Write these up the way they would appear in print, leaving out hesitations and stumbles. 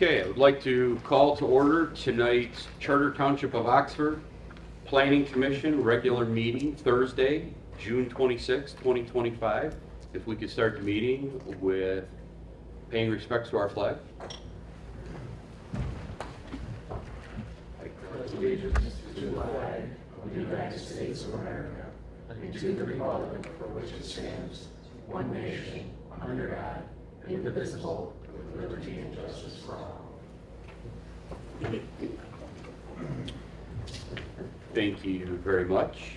Okay, I would like to call to order tonight's Charter Township of Oxford Planning Commission regular meeting, Thursday, June 26, 2025. If we could start the meeting with paying respects to our flag. Allegiance to the flag of the United States of America and to the republic for which it stands, one nation, under God, indivisible, with liberty and justice for all. Thank you very much.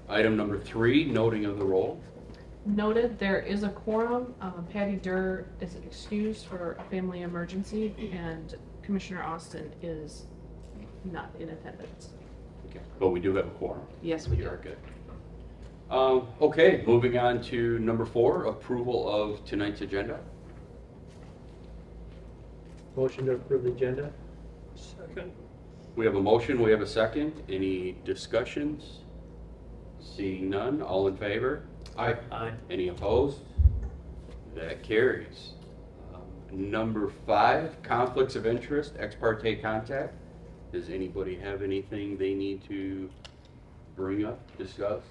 Item number 3, noting of the roll. Noted, there is a quorum. Patty Durr is excused for a family emergency, and Commissioner Austin is not in attendance. Okay, but we do have a quorum. Yes, we You do. are good. Okay, moving on to number 4, approval of tonight's agenda. Motion to approve the agenda? Second. We have a motion, we have a second. Any discussions? Seeing none, all in favor? Aye. Aye. Any opposed? That carries. Number 5, conflicts of interest, ex parte contact. Does anybody have anything they need to bring up, discuss?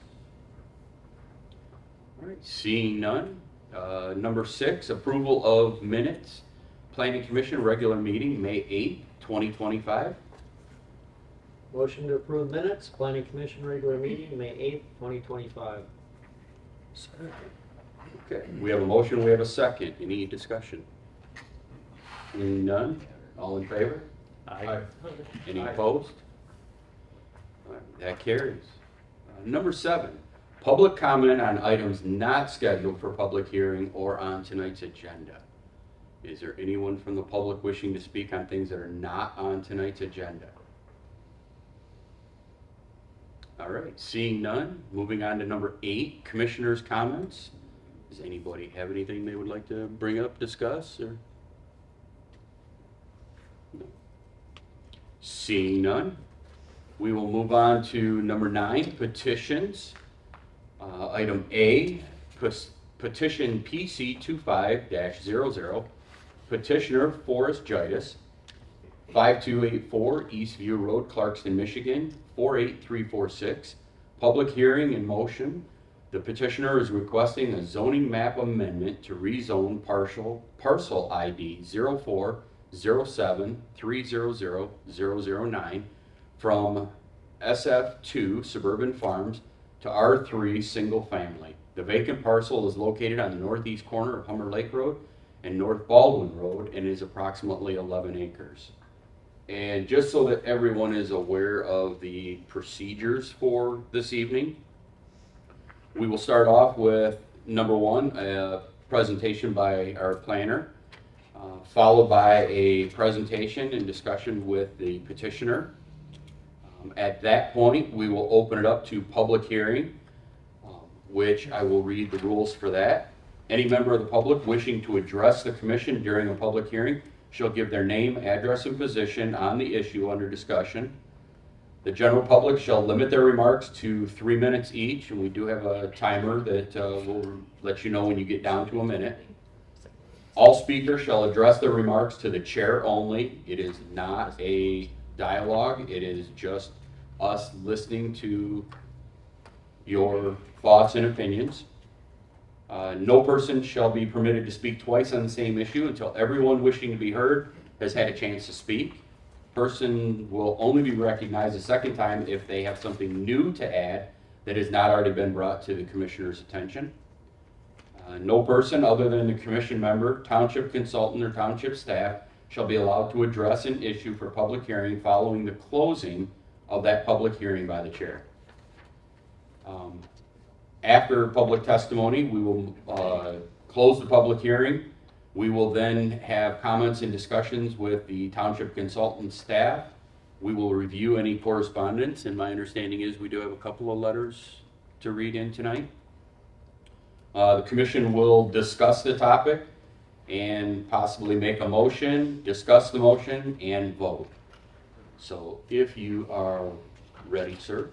All right, seeing none. Number 6, approval of minutes. Planning Commission regular meeting, May 8th, 2025. Motion to approve minutes, planning commission regular meeting, May 8th, 2025. Okay, we have a motion, we have a second. Any discussion? Seeing none, all in favor? Aye. Any Aye. opposed? All right, that carries. Number 7, public comment on items not scheduled for public hearing or on tonight's agenda. Is there anyone from the public wishing to speak on things that are not on tonight's agenda? All right, seeing none, moving on to number 8, commissioners' comments. Does anybody have anything they would like to bring up, discuss, or? No. Seeing none, we will move on to number 9, petitions. Item A, petition PC 25-00, petitioner Forrest Jitis, 5284 Eastview Road, Clarkston, Michigan, 48346. Public hearing in motion. The petitioner is requesting a zoning map amendment to rezone parcel ID 0407300009 from SF2 Suburban Farms to R3 Single Family. The vacant parcel is located on the northeast corner of Hummer Lake Road and North Baldwin Road and is approximately 11 acres. And just so that everyone is aware of the procedures for this evening, we will start off with number 1, a presentation by our planner, followed by a presentation and discussion with the petitioner. At that point, we will open it up to public hearing, which I will read the rules for that. Any member of the public wishing to address the commission during a public hearing shall give their name, address, and position on the issue under discussion. The general public shall limit their remarks to 3 minutes each, and we do have a timer that will let you know when you get down to a minute. All speakers shall address their remarks to the chair only. It is not a dialogue, it is just us listening to your thoughts and opinions. No person shall be permitted to speak twice on the same issue until everyone wishing to be heard has had a chance to speak. Person will only be recognized a second time if they have something new to add that has not already been brought to the commissioner's attention. No person other than the commission member, township consultant, or township staff shall be allowed to address an issue for public hearing following the closing of that public hearing by the chair. After public testimony, we will close the public hearing. We will then have comments and discussions with the township consultant staff. We will review any correspondence, and my understanding is we do have a couple of letters to read in tonight. The commission will discuss the topic and possibly make a motion, discuss the motion, and vote. So if you are ready, sir.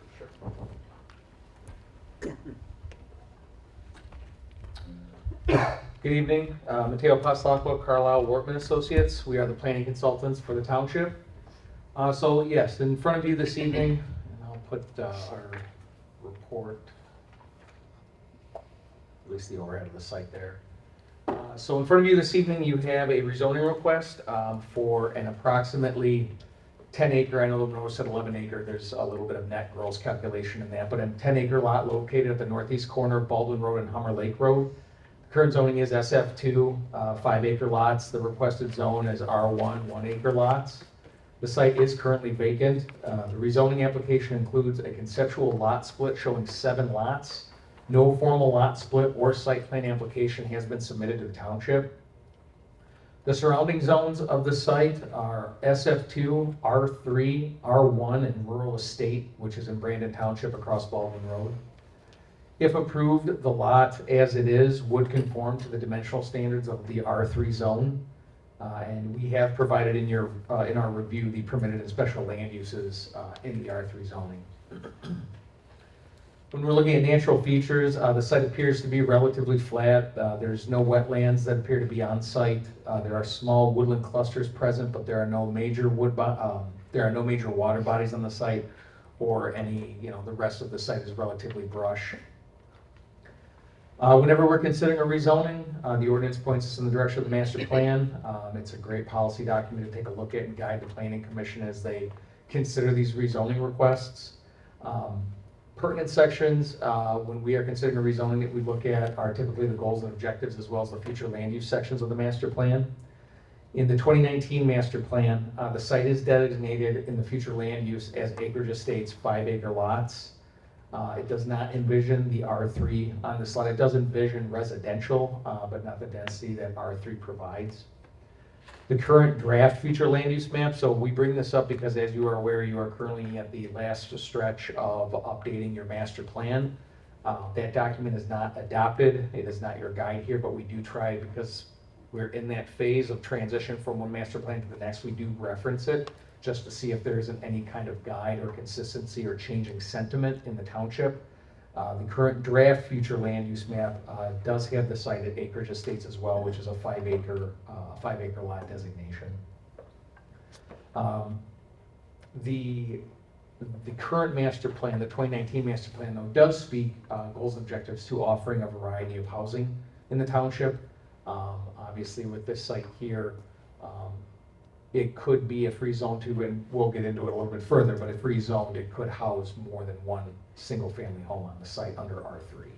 Good Good evening, Mateo Paslacqua, Carlisle Workman Associates. We are the planning consultants for the township. So yes, in front of you this evening, and I'll put our report, at least the overhead of the site there. So in front of you this evening, you have a rezoning request for an approximately 10 acre, I know the notice said 11 acre, there's a little bit of net gross calculation in that, but a 10 acre lot located at the northeast corner of Baldwin Road and Hummer Lake Road. The current zoning is SF2, 5 acre lots. The requested zone is R1, 1 acre lots. The site is currently vacant. The rezoning application includes a conceptual lot split showing 7 lots. No formal lot split or site plan application has been submitted to the township. The surrounding zones of the site are SF2, R3, R1, and Rural Estate, which is in Brandon Township across Baldwin Road. If approved, the lot as it is would conform to the dimensional standards of the R3 zone. And we have provided in our review the permitted and special land uses in the R3 zoning. When we're looking at natural features, the site appears to be relatively flat. There's no wetlands that appear to be on site. There are small woodland clusters present, but there are no major water bodies on the site, or any, the rest of the site is relatively brush. Whenever we're considering a rezoning, the ordinance points us in the direction of the master plan. It's a great policy document to take a look at and guide the planning commission as they consider these rezoning requests. Pertinent sections, when we are considering a rezoning that we look at, are typically the goals and objectives as well as the future land use sections of the master plan. In the 2019 master plan, the site is designated in the future land use as acreage estates, 5 acre lots. It does not envision the R3 on the slide. It does envision residential, but not the density that R3 provides. The current draft future land use map, so we bring this up because, as you are aware, you are currently at the last stretch of updating your master plan. That document is not adopted. It is not your guide here, but we do try, because we're in that phase of transition from one master plan to the next, we do reference it just to see if there isn't any kind of guide or consistency or changing sentiment in the township. The current draft future land use map does have the site at acreage estates as well, which is a 5 acre lot designation. The current master plan, the 2019 master plan, though, does speak goals and objectives to offering a variety of housing in the township. Obviously, with this site here, it could be, if rezoned to, and we'll get into it a little bit further, but if rezoned, it could house more than one single family home on the site under R3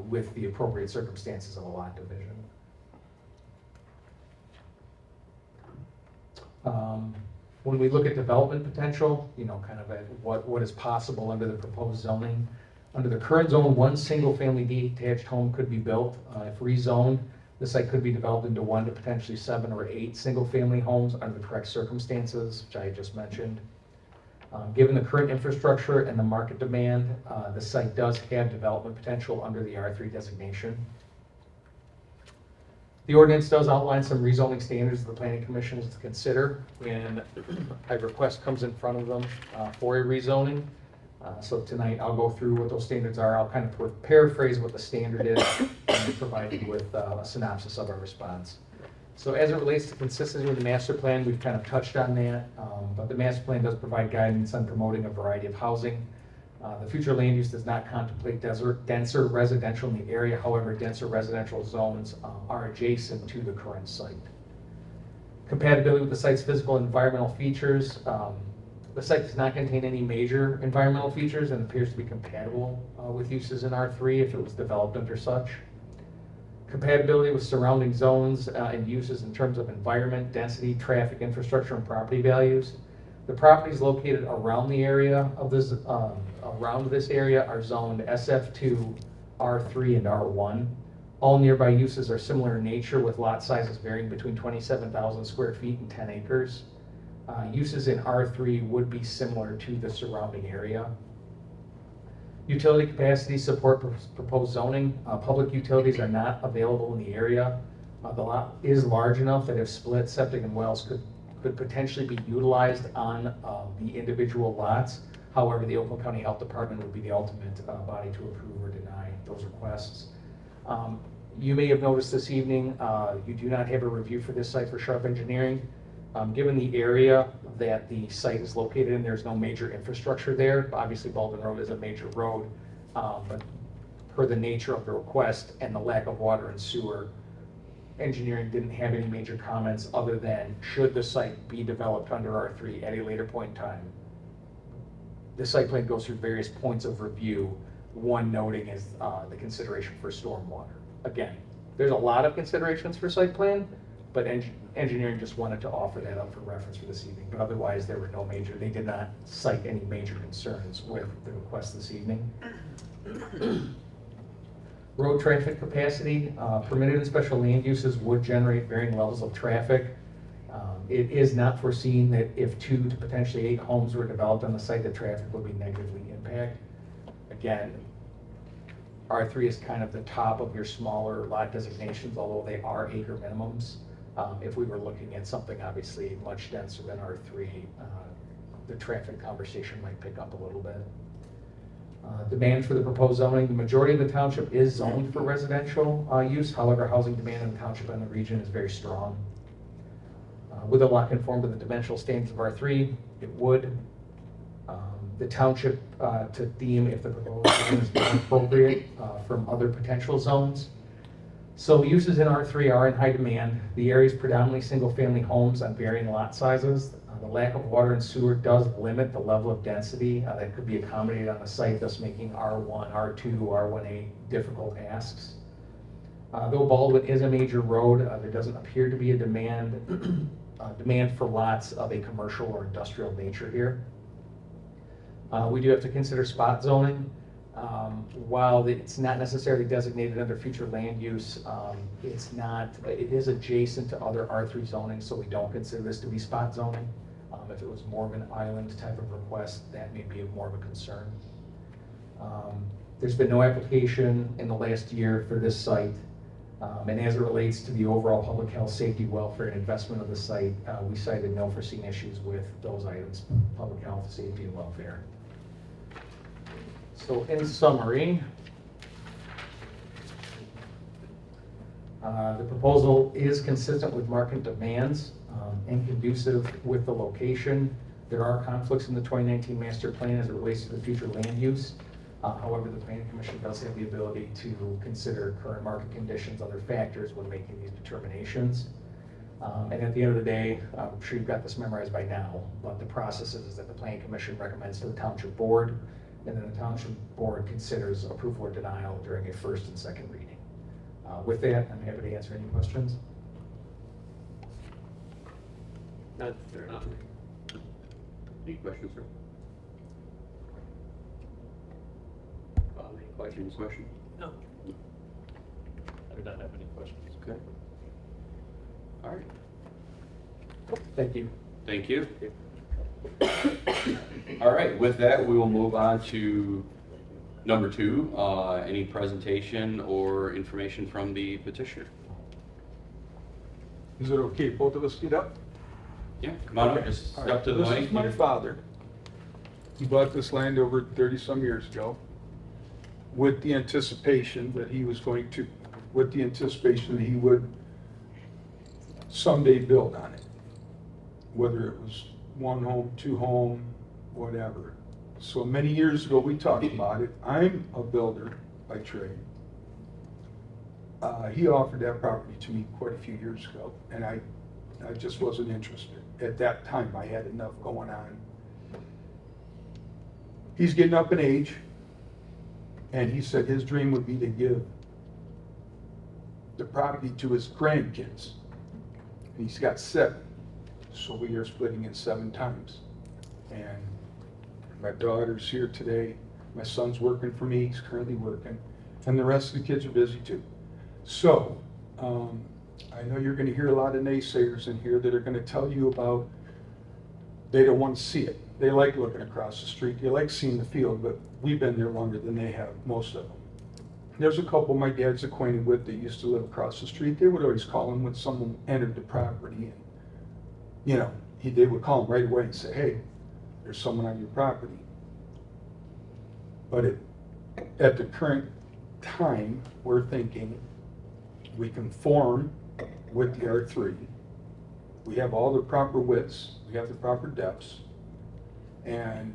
with the appropriate circumstances of a lot division. When we look at development potential, kind of at what is possible under the proposed zoning, under the current zone, one single family detached home could be built. If rezoned, the site could be developed into 1 to potentially 7 or 8 single-family homes under the correct circumstances, which I just mentioned. Given the current infrastructure and the market demand, the site does have development potential under the R3 designation. The ordinance does outline some rezoning standards the planning commission is to consider when a request comes in front of them for a rezoning. So tonight I'll go through what those standards are. I'll kind of paraphrase what the standard is and provide you with a synopsis of our response. So as it relates to consistency with the master plan, we've kind of touched on that, but the master plan does provide guidance on promoting a variety of housing. The future land use does not contemplate denser residential in the area. However, denser residential zones are adjacent to the current site. Compatibility with the site's physical and environmental features. The site does not contain any major environmental features and appears to be compatible with uses in R3 if it was developed under such. Compatibility with surrounding zones and uses in terms of environment, density, traffic, infrastructure, and property values. The properties located around the area of this area are zoned SF2, R3, and R1. All nearby uses are similar in nature, with lot sizes varying between 27,000 square feet and 10 acres. Uses in R3 would be similar to the surrounding area. Utility capacity support proposed zoning. Public utilities are not available in the area. The lot is large enough that if split, septic and wells could potentially be utilized on the individual lots. However, the Oakland County Health Department would be the ultimate body to approve or deny those requests. You may have noticed this evening, you do not have a review for this site for Sharp Engineering. Given the area that the site is located in, there's no major infrastructure there. Obviously, Baldwin Road is a major road, but per the nature of the request and the lack of water and sewer, engineering didn't have any major comments other than should the site be developed under R3 at a later point in time. The site plan goes through various points of review, one noting is the consideration for stormwater. Again, there's a lot of considerations for site plan, but engineering just wanted to offer that up for reference for this evening. But otherwise, there were no major, they did not cite any major concerns with the request this evening. Road traffic capacity, permitted and special land uses would generate varying levels of traffic. It is not foreseen that if 2 to potentially 8 homes were developed on the site, the traffic would be negatively impacted. Again, R3 is kind of the top of your smaller lot designations, although they are acre minimums. If we were looking at something obviously much denser than R3, the traffic conversation might pick up a little bit. Demand for the proposed zoning, the majority of the township is zoned for residential use. However, housing demand in the township and the region is very strong. Would the lot conform to the dimensional standards of R3? It would. The township to deem if the proposed zone is not appropriate from other potential zones. So uses in R3 are in high demand. The area is predominantly single-family homes on varying lot sizes. The lack of water and sewer does limit the level of density that could be accommodated on the site, thus making R1, R2, R1A difficult asks. Though Baldwin is a major road, there doesn't appear to be a demand for lots of a commercial or industrial nature here. We do have to consider spot zoning. While it's not necessarily designated under future land use, it is adjacent to other R3 zoning, so we don't consider this to be spot zoning. If it was more of an island type of request, that may be more of a concern. There's been no application in the last year for this site. And as it relates to the overall public health, safety, welfare, and investment of the site, we cited no foreseen issues with those items, public health, safety, and welfare. So in summary, the proposal is consistent with market demands and conducive with the location. There are conflicts in the 2019 master plan as it relates to the future land use. However, the Planning Commission does have the ability to consider current market conditions, other factors when making these determinations. And at the end of the day, I'm sure you've got this memorized by now, but the process is that the Planning Commission recommends to the Township Board, and then the Township Board considers approval or denial during a first and second reading. With that, I'm happy to answer any questions. Not fair enough. Any questions, sir? Any questions? No. I do not have any questions. Okay. All right. Thank you. Thank you. All right, with that, we will move on to number 2, any presentation or information from the petitioner. Is it okay if both of us get up? Yeah, come on up, Okay. just All step right. to the This mic. is my father. He bought this land over 30-some years ago with the anticipation that he would someday build on it. Whether it was 1 home, 2 home, whatever. So many years ago, we talked about it. I'm a builder by trade. He offered that property to me quite a few years ago, and I just wasn't interested. At that time, I had enough going on. He's getting up in age, and he said his dream would be to give the property to his grandkids. And he's got 7, so we are splitting it 7 times. And my daughter's here today, my son's working for me, he's currently working, and the rest of the kids are busy too. So, I know you're gonna hear a lot of naysayers in here that are gonna tell you about, they don't want to see it. They like looking across the street, they like seeing the field, but we've been there longer than they have, most of them. There's a couple my dad's acquainted with that used to live across the street. They would always call him when someone entered the property, and they would call him right away and say, hey, there's someone on your property. But at the current time, we're thinking We conform with the R3. We have all the proper widths, we have the proper depths, and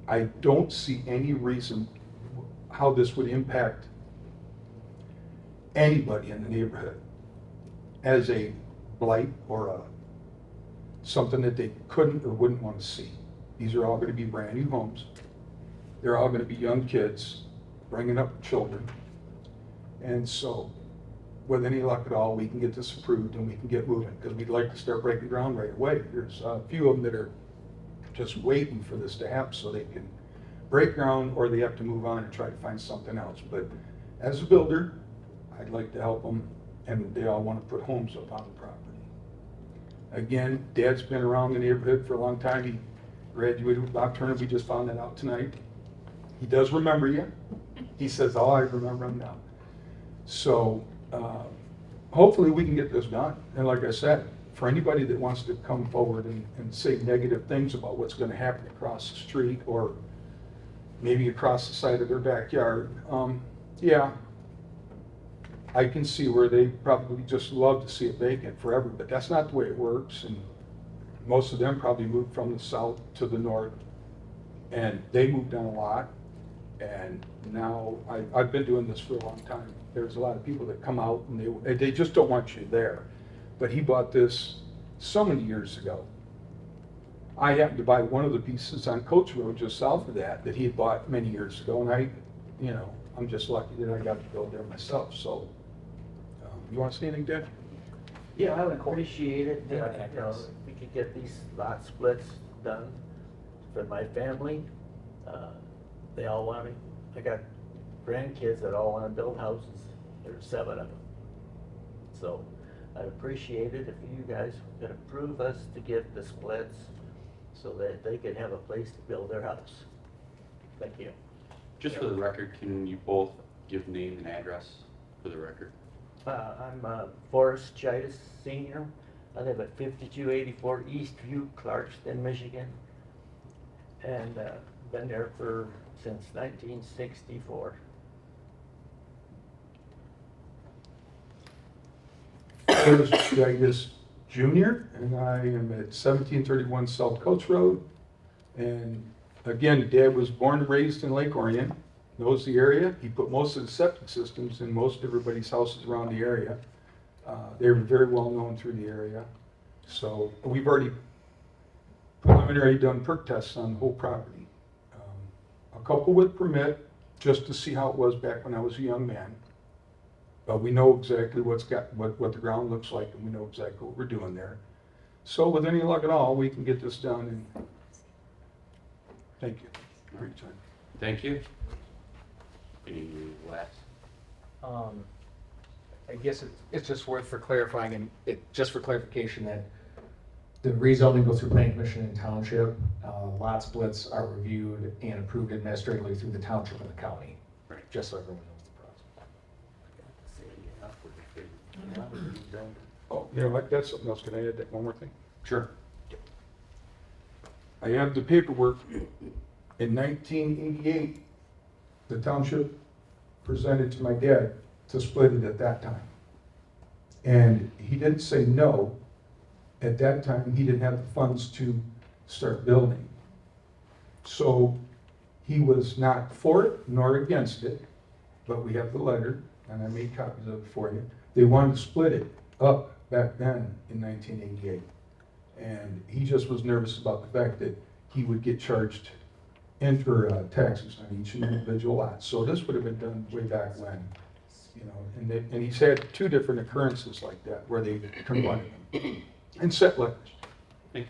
I don't see any reason how this would impact anybody in the neighborhood as a blight or something that they couldn't or wouldn't want to see. These are all going to be brand new homes. They're all going to be young kids bringing up children. And so, with any luck at all, we can get this approved and we can get moving, because we'd like to start breaking ground right away. There's a few of them that are just waiting for this to happen so they can break ground, or they have to move on and try to find something else. But as a builder, I'd like to help them, and they all want to put homes up on the property. Again, Dad's been around the neighborhood for a long time. He graduated with Bob Turner. We just found that out tonight. He does remember you. He says, oh, I remember him now. So hopefully we can get this done. And like I said, for anybody that wants to come forward and say negative things about what's going to happen across the street or maybe across the side of their backyard, yeah, I can see where they probably just love to see it vacant forever, but that's not the way it works. And most of them probably moved from the south to the north, and they moved down a lot. And now I've been doing this for a long time. There's a lot of people that come out and they just don't want you there. But he bought this so many years ago. I happened to buy one of the pieces on Coach Road just south of that he had bought many years ago, and I'm just lucky that I got to build there myself. So, you want to say anything, Dad? Yeah, I would appreciate it, if we could get these lot splits done for my family. They all want me, I got grandkids that all want to build houses. There's 7 of them. So I'd appreciate it if you guys could approve us to get the splits so that they could have a place to build their house. Thank you. Just for the record, can you both give name and address for the record? I'm Forrest Chitis Sr. I live at 5284 Eastview, Clarkston, Michigan. And been there since 1964. Forrest Chitis Jr., and I am at 1731 South Coach Road. And again, Dad was born and raised in Lake Orion, knows the area. He put most of the septic systems in most everybody's houses around the area. They're very well known through the area. So we've already preliminary done perk tests on the whole property. A couple with permit, just to see how it was back when I was a young man. But we know exactly what the ground looks like, and we know exactly what we're doing there. So with any luck at all, we can get this done. And thank you for your time. Thank you. Any last? I guess it's just worth for clarifying, and just for clarification, that the rezoning goes through planning commission and township. Lot splits are reviewed and approved administratively through the township and the county. Right. Just so everyone knows the process. Oh, you know what, that's something else. Can I add that one more thing? Sure. I have the paperwork. In 1988, the township presented to my dad to split it at that time. And he didn't say no. At that time, he didn't have the funds to start building. So he was not for it nor against it, but we have the letter, and I made copies of it for you. They wanted to split it up back then in 1988. And he just was nervous about the fact that he would get charged taxes on each individual lot. So this would have been done way back when, and he's had 2 different occurrences like that where they combined them and set letters. Thank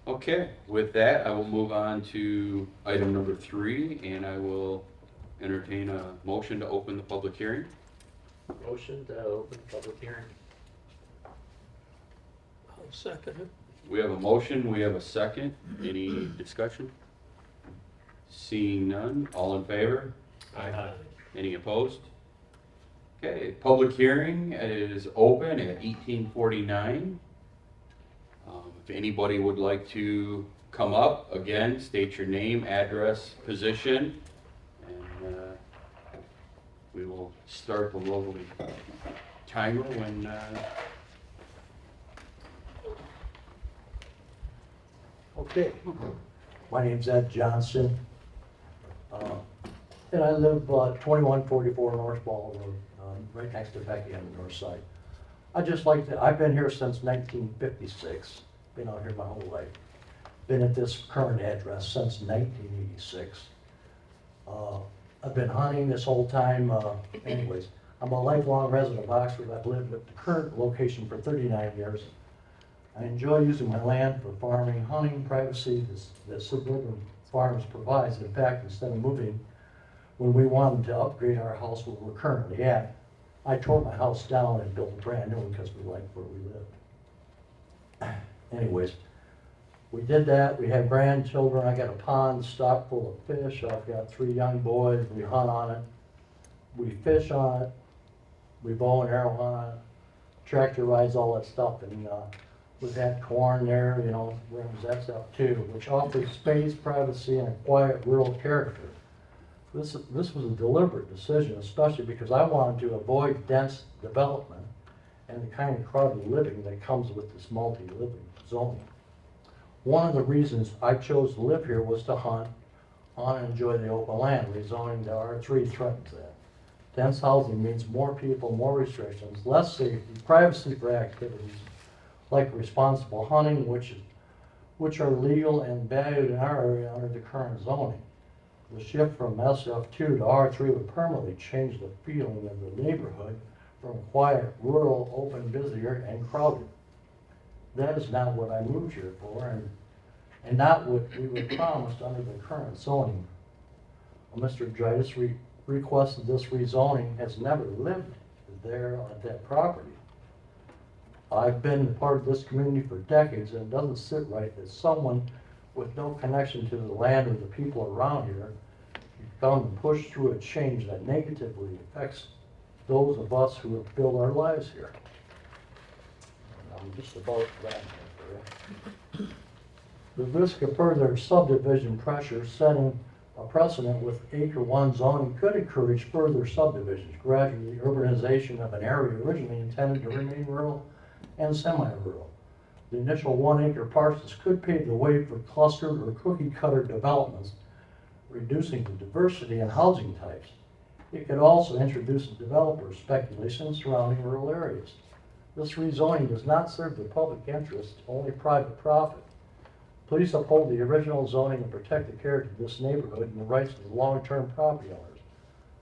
you. Okay, with that, I will move on to item number 3, and I will entertain a motion to open the public hearing. Motion to open public hearing. I'll second it. We have a motion, we have a second. Any discussion? Seeing none, all in favor? Aye. Any opposed? Okay, public hearing is open at 18:49. If anybody would like to come up, again, state your name, address, position, and We will start the lovely timer when, Okay, my name's Ed Johnson, and I live 2144 North Ball Road, right next to Becky on the north side. I've been here since 1956, been out here my whole life. Been at this current address since 1986. I've been hunting this whole time, anyways. I'm a lifelong resident of Oxford. I've lived at the current location for 39 years. I enjoy using my land for farming, hunting, privacy that suburban farms provides. In fact, instead of moving, when we wanted to upgrade our house where we're currently at, I tore my house down and built a brand new one because we liked where we lived. Anyways, we did that. We have grandchildren. I got a pond stocked full of fish. I've got 3 young boys. We hunt on it. We fish on it. We bow and arrow on it. Tractor rides, all that stuff. And we've had corn there, you know, brings that stuff too, which offers space, privacy, and a quiet rural character. This was a deliberate decision, especially because I wanted to avoid dense development and the kind of crowded living that comes with this multi-living zoning. One of the reasons I chose to live here was to hunt on and enjoy the open land. Rezoning to R3 threatens that. Dense housing means more people, more restrictions, less safety, privacy for activities like responsible hunting, which are legal and valued in our area under the current zoning. The shift from SF2 to R3 would permanently change the feeling of the neighborhood from quiet, rural, open, busier, and crowded. That is not what I moved here for, and not what we were promised under the current zoning. Mr. Dreitis requested this rezoning, has never lived there at that property. I've been part of this community for decades, and it doesn't sit right that someone with no connection to the land or the people around here come and push through a change that negatively affects those of us who have built our lives here. I'm just about that. The risk of further subdivision pressure setting a precedent with Acre 1 zoning could encourage further subdivisions, gradually urbanization of an area originally intended to remain rural and semi-rural. The initial 1-acre parcels could pave the way for clustered or cookie-cutter developments, reducing the diversity in housing types. It could also introduce developer speculation surrounding rural areas. This rezoning does not serve the public interest, only private profit. Please uphold the original zoning and protect the character of this neighborhood and the rights of the long-term property owners.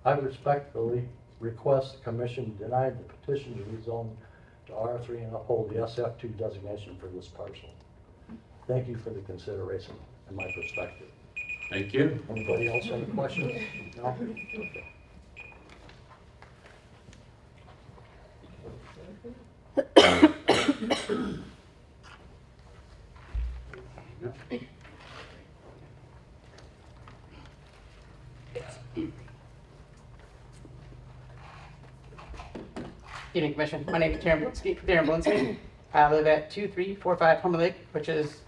I respectfully request the commission deny the petition to rezone to R3 and uphold the SF2 designation for this parcel. Thank you for the consideration and my perspective. thank you. Anybody else have any questions? No? Evening, Commission. My name is Darren Blinsky. I live at 2345 Homer Lake, which is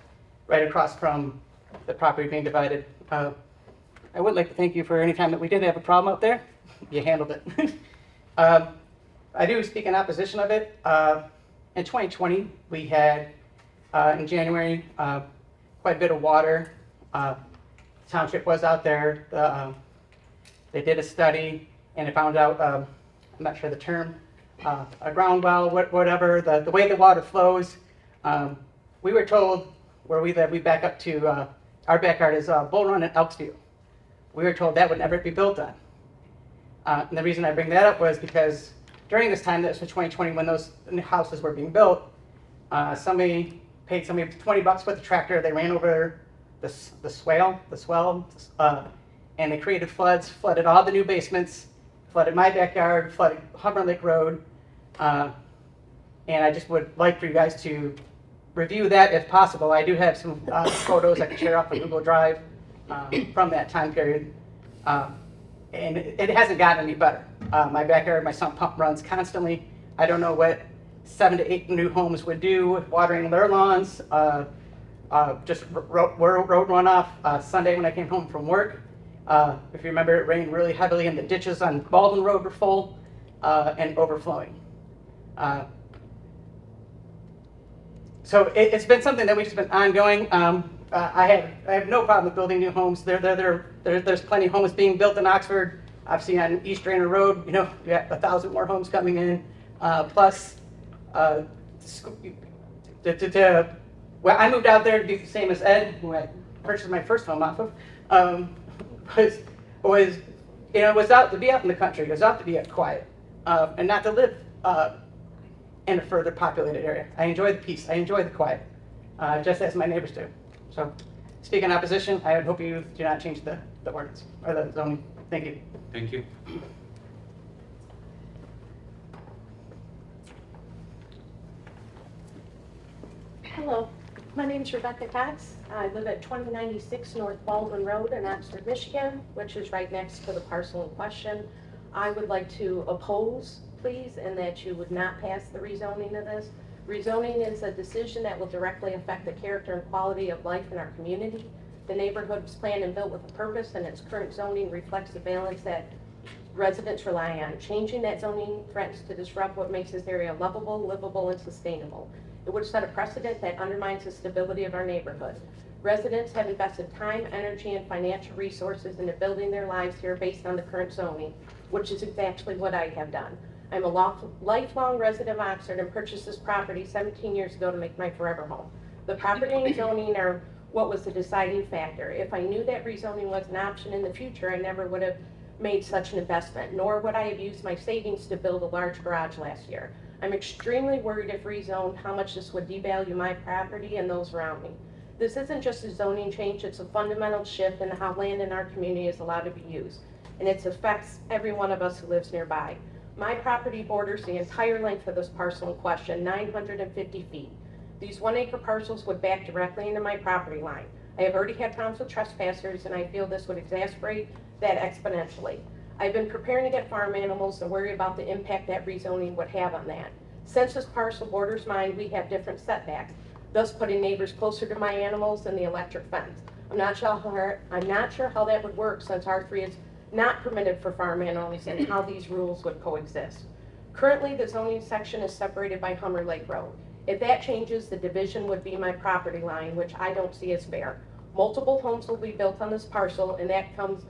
right across from the property being divided. I would like to thank you for any time that we did have a problem out there. You handled it. I do speak in opposition of it. In 2020, we had, in January, quite a bit of water. Township was out there. They did a study, and it found out, I'm not sure the term, a ground well, whatever, the way the water flows. We were told where we live, we back up to, our backyard is Bull Run and Elksview. We were told that would never be built on. And the reason I bring that up was because during this time, that was for 2020, when those houses were being built, somebody paid somebody $20 with the tractor. They ran over the swell, and they created floods, flooded all the new basements, flooded my backyard, flooded Humber Lake Road. And I just would like for you guys to review that if possible. I do have some photos I can share off of Google Drive from that time period. And it hasn't gotten any better. My backyard, my sump pump runs constantly. I don't know what 7 to 8 new homes would do, watering their lawns, just road runoff. Sunday when I came home from work, If you remember, it rained really heavily and the ditches on Baldwin Road were full and overflowing. So it's been something that we've just been ongoing. I have no problem with building new homes. There's plenty of homes being built in Oxford. I've seen on East Drainer Road, you know, you have 1,000 more homes coming in. Plus, well, I moved out there to do the same as Ed, who I purchased my first home off of. Was you know, was out to be out in the country. Was out to be quiet and not to live in a further populated area. I enjoy the peace. I enjoy the quiet, just as my neighbors do. So, speaking in opposition, I hope you do not change the ordinance or the zoning. Thank you. Thank you. Hello, my name is Rebecca Cox. I live at 2096 North Baldwin Road in Oxford, Michigan, which is right next to the parcel in question. I would like to oppose, please, and that you would not pass the rezoning of this. Rezoning is a decision that will directly affect the character and quality of life in our community. The neighborhood was planned and built with a purpose, and its current zoning reflects the balance that residents rely on. Changing that zoning threatens to disrupt what makes this area lovable, livable, and sustainable. It would set a precedent that undermines the stability of our neighborhood. Residents have invested time, energy, and financial resources into building their lives here based on the current zoning, which is exactly what I have done. I'm a lifelong resident of Oxford and purchased this property 17 years ago to make my forever home. The property and zoning are what was the deciding factor. If I knew that rezoning was an option in the future, I never would have made such an investment, nor would I have used my savings to build a large garage last year. I'm extremely worried if rezoned how much this would devalue my property and those around me. This isn't just a zoning change, it's a fundamental shift in how land in our community is allowed to be used, and it affects every one of us who lives nearby. My property borders the entire length of this parcel in question, 950 feet. These 1 acre parcels would back directly into my property line. I have already had problems with trespassers, and I feel this would exacerbate that exponentially. I've been preparing to get farm animals and worry about the impact that rezoning would have on that. Since this parcel borders mine, we have different setbacks, thus putting neighbors closer to my animals and the electric fence. I'm not sure how that would work since R3 is not permitted for farm animals and how these rules would coexist. Currently, the zoning section is separated by Hummer Lake Road. If that changes, the division would be my property line, which I don't see as fair. Multiple homes will be built on this parcel, and that comes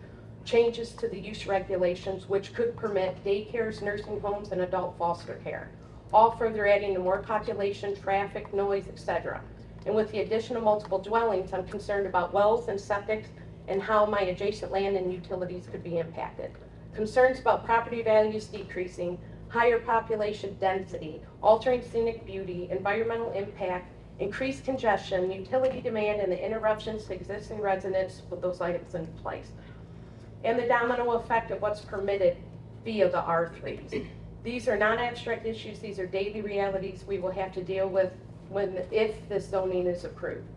changes to the use regulations, which could permit daycares, nursing homes, and adult foster care, all further adding to more population, traffic, noise, etc. And with the addition of multiple dwellings, I'm concerned about wells and septics and how my adjacent land and utilities could be impacted. Concerns about property values decreasing, higher population density, altering scenic beauty, environmental impact, increased congestion, utility demand, and the interruptions to existing residents with those items in place, and the domino effect of what's permitted via the R3s. These are non-abstract issues, these are daily realities we will have to deal with if this zoning is approved.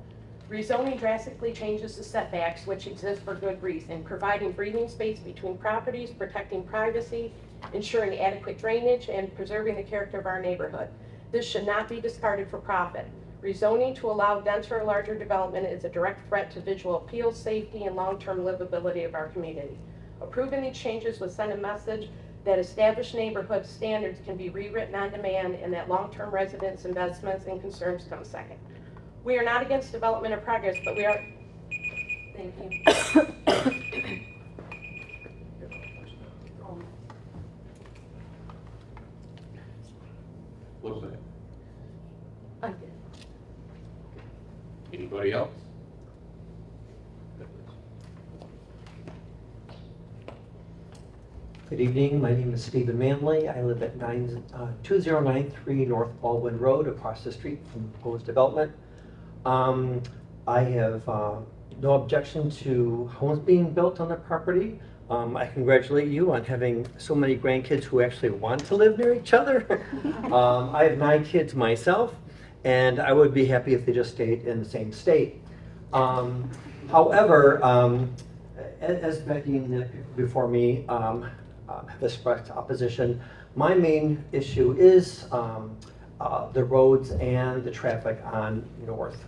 Rezoning drastically changes the setbacks, which exist for good reason, providing breathing space between properties, protecting privacy, ensuring adequate drainage, and preserving the character of our neighborhood. This should not be discarded for profit. Rezoning to allow denser or larger development is a direct threat to visual appeal, safety, and long-term livability of our community. Approving these changes would send a message that established neighborhood standards can be rewritten on demand and that long-term residents' investments and concerns come second. We are not against development or progress, but we are, thank you. What's that? I did. Anybody else? Good evening, my name is Stephen Manley. I live at 2093 North Baldwin Road, across the street from proposed development. I have no objection to homes being built on the property. I congratulate you on having so many grandkids who actually want to live near each other. I have 9 kids myself, and I would be happy if they just stayed in the same state. However, as Becky and the people before me have expressed opposition, my main issue is the roads and the traffic on North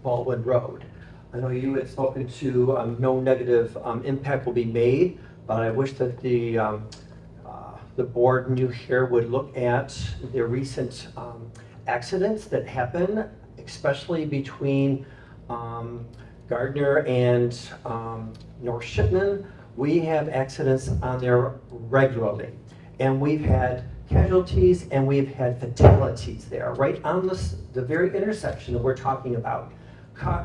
Baldwin Road. I know you had spoken to no negative impact will be made, but I wish that the board new here would look at the recent accidents that happen, especially between Gardner and North Shipman. We have accidents on there regularly, and we've had casualties and we've had fatalities there, right on the very intersection that we're talking about.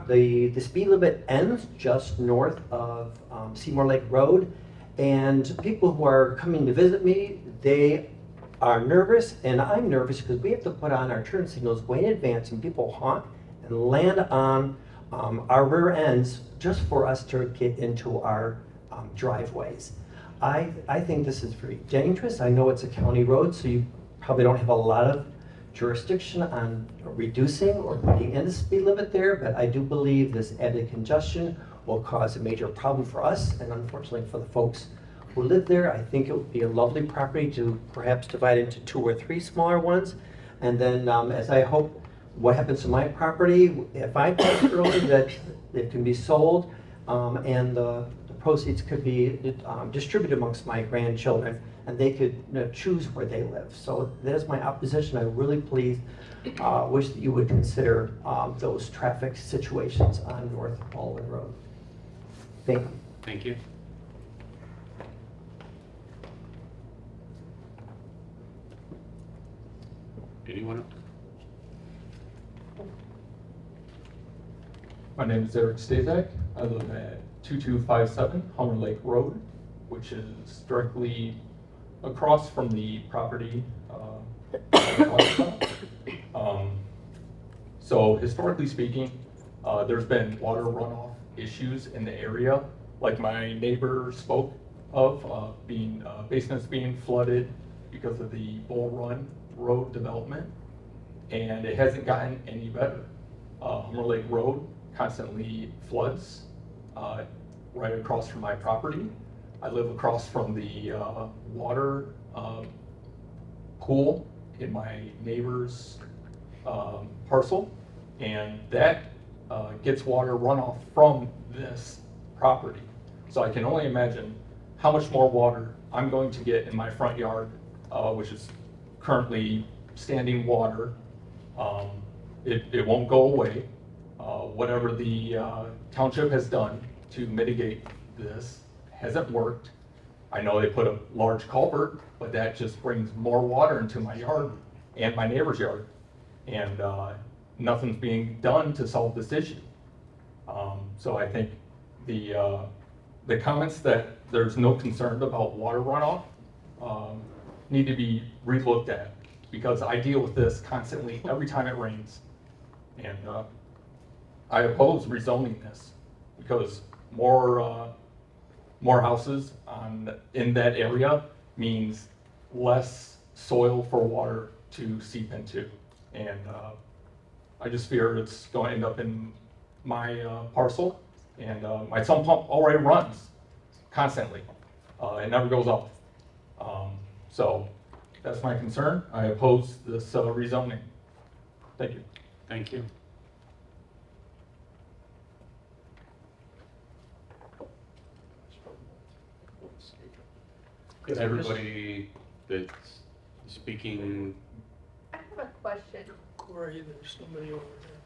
The speed limit ends just north of Seymour Lake Road, and people who are coming to visit me, they are nervous, and I'm nervous because we have to put on our turn signals way in advance, and people honk and land on our rear ends just for us to get into our driveways. I think this is very dangerous. I know it's a county road, so you probably don't have a lot of jurisdiction on reducing or putting in the speed limit there, but I do believe this added congestion will cause a major problem for us and unfortunately for the folks who live there. I think it would be a lovely property to perhaps divide into 2 or 3 smaller ones. And then as I hope what happens to my property, if I pass early, that it can be sold and the proceeds could be distributed amongst my grandchildren, and they could choose where they live. So that is my opposition. I really wish that you would consider those traffic situations on North Baldwin Road. Thank you. Thank you. Anyone else? My name is Eric Stazak. I live at 2257 Hummer Lake Road, which is directly across from the property. So historically speaking, there's been water runoff issues in the area, like my neighbor spoke of, basements being flooded because of the Bull Run Road development, and it hasn't gotten any better. Hummer Lake Road constantly floods right across from my property. I live across from the water pool in my neighbor's parcel, and that gets water runoff from this property. So I can only imagine how much more water I'm going to get in my front yard, which is currently standing water. It won't go away. Whatever the township has done to mitigate this hasn't worked. I know they put a large culvert, but that just brings more water into my yard and my neighbor's yard. And nothing's being done to solve this issue. So I think the comments that there's no concern about water runoff need to be relooked at, because I deal with this constantly every time it rains. And I oppose rezoning this because more houses in that area means less soil for water to seep into. And I just fear it's going to end up in my parcel. And my sump pump already runs constantly. It never goes off. So that's my concern. I oppose this rezoning. Thank you. Thank you. Everybody that's speaking, I have a question. Where are you? There's somebody over there.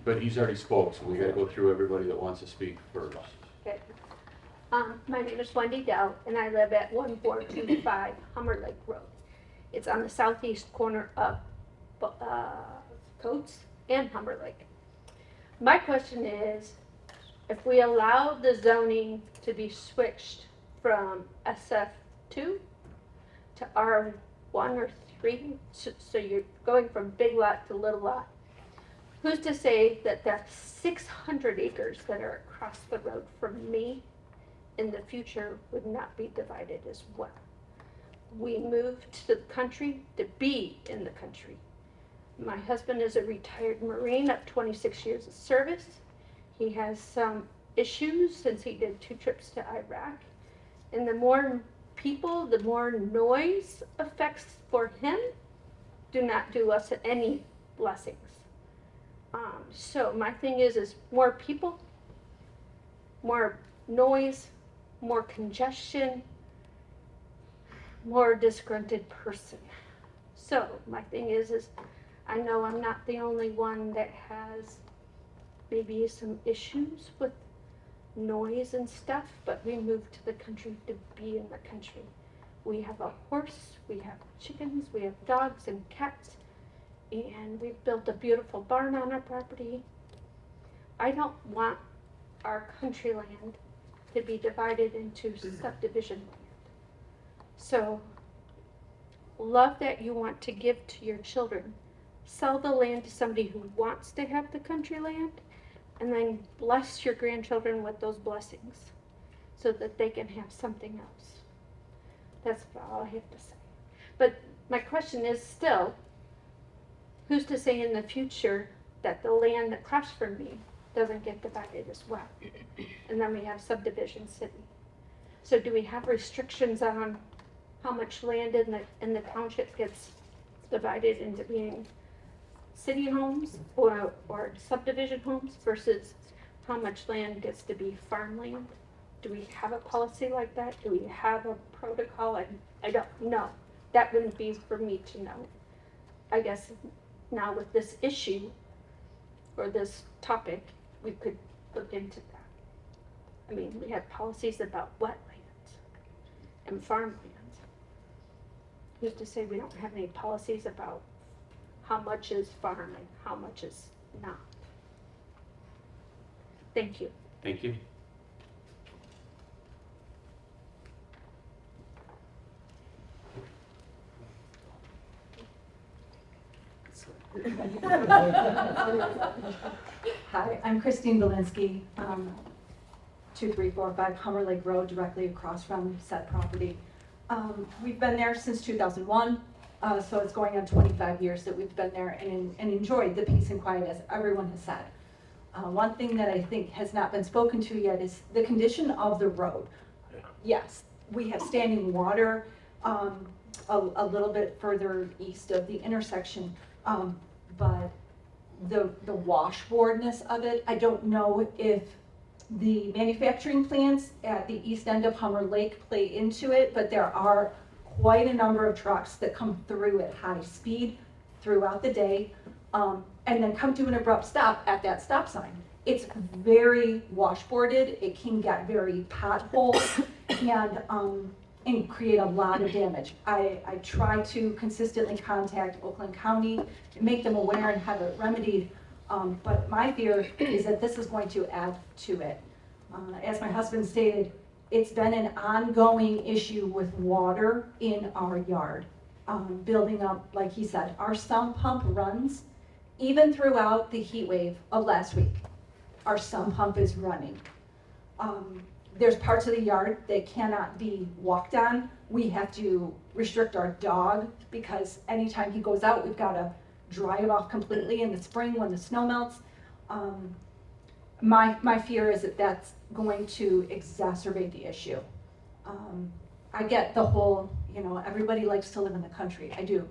but he's already spoke, so we gotta go through everybody that wants to speak first. Okay. My name is Wendy Dell, and I live at 1425 Hummer Lake Road. It's on the southeast corner of Coates and Hummer Lake. My question is, if we allow the zoning to be switched from SF2 to R1 or 3, so you're going from big lot to little lot, who's to say that the 600 acres that are across the road from me in the future would not be divided as well? We moved to the country to be in the country. My husband is a retired Marine of 26 years of service. He has some issues since he did 2 trips to Iraq. And the more people, the more noise effects for him do not do us any blessings. So my thing is more people, more noise, more congestion, more disgruntled person. So my thing is I know I'm not the only one that has maybe some issues with noise and stuff, but we moved to the country to be in the country. We have a horse, we have chickens, we have dogs and cats, and we've built a beautiful barn on our property. I don't want our country land to be divided into subdivision land. So, love that you want to give to your children. Sell the land to somebody who wants to have the country land, and then bless your grandchildren with those blessings so that they can have something else. That's all I have to say. But my question is still, who's to say in the future that the land across from me doesn't get divided as well? And then we have subdivision city. So do we have restrictions on how much land in the township gets divided into being city homes or subdivision homes versus how much land gets to be farmland? Do we have a policy like that? Do we have a protocol? I don't know. That wouldn't be for me to know. I guess now with this issue or this topic, we could look into that. I mean, we have policies about wetlands and farmlands. Who's to say we don't have any policies about how much is farm and how much is not? Thank you. Thank you. Hi, I'm Christine Belinsky, 2345 Hummer Lake Road, directly across from said property. We've been there since 2001, so it's going on 25 years that we've been there and enjoyed the peace and quiet, as everyone has said. One thing that I think has not been spoken to yet is the condition of the road. Yes, we have standing water a little bit further east of the intersection, but the washboardness of it, I don't know if the manufacturing plants at the east end of Hummer Lake play into it, but there are quite a number of trucks that come through at high speed throughout the day, and then come to an abrupt stop at that stop sign. It's very washboarded, it can get very potholed, and create a lot of damage. I try to consistently contact Oakland County and make them aware and have it remedied, but my fear is that this is going to add to it. As my husband stated, it's been an ongoing issue with water in our yard, building up, like he said. Our sump pump runs even throughout the heat wave of last week. Our sump pump is running. There's parts of the yard that cannot be walked on. We have to restrict our dog because anytime he goes out, we've got to dry it off completely in the spring when the snow melts. My fear is that that's going to exacerbate the issue. I get the whole, everybody likes to live in the country. I do.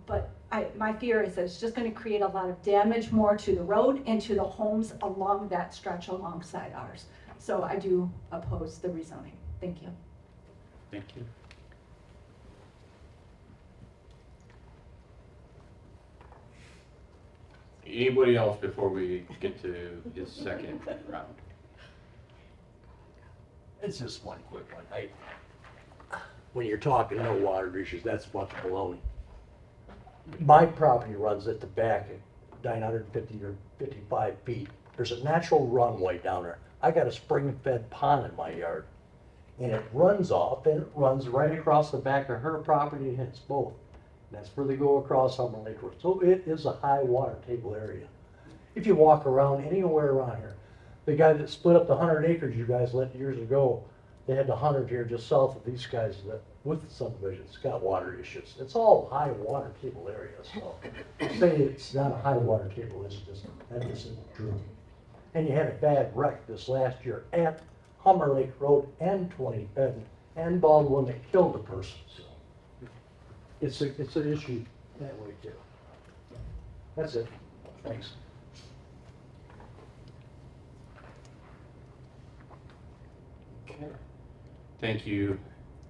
But my fear is that it's just going to create a lot of damage more to the road and to the homes along that stretch alongside ours. So I do oppose the rezoning. Thank you. Thank you. Anybody else before we get to his second round? It's just one quick one. When you're talking no water issues, that's a bunch of baloney. My property runs at the back at 950 or 55 feet. There's a natural runway down there. I got a spring-fed pond in my yard. And it runs off and it runs right across the back of her property and hits both. And that's where they go across Hummer Lake Road. So it is a high water table area. If you walk around anywhere around here, the guy that split up the 100 acres you guys let years ago, they had the 100 here just south of these guys that with the subdivisions got water issues. It's all high water table areas. So to say it's not a high water table is just, that isn't true. And you had a bad wreck this last year at Hummer Lake Road and and Baldwin that killed a person. So it's an issue that way too. That's it. Thanks. Okay. Thank you,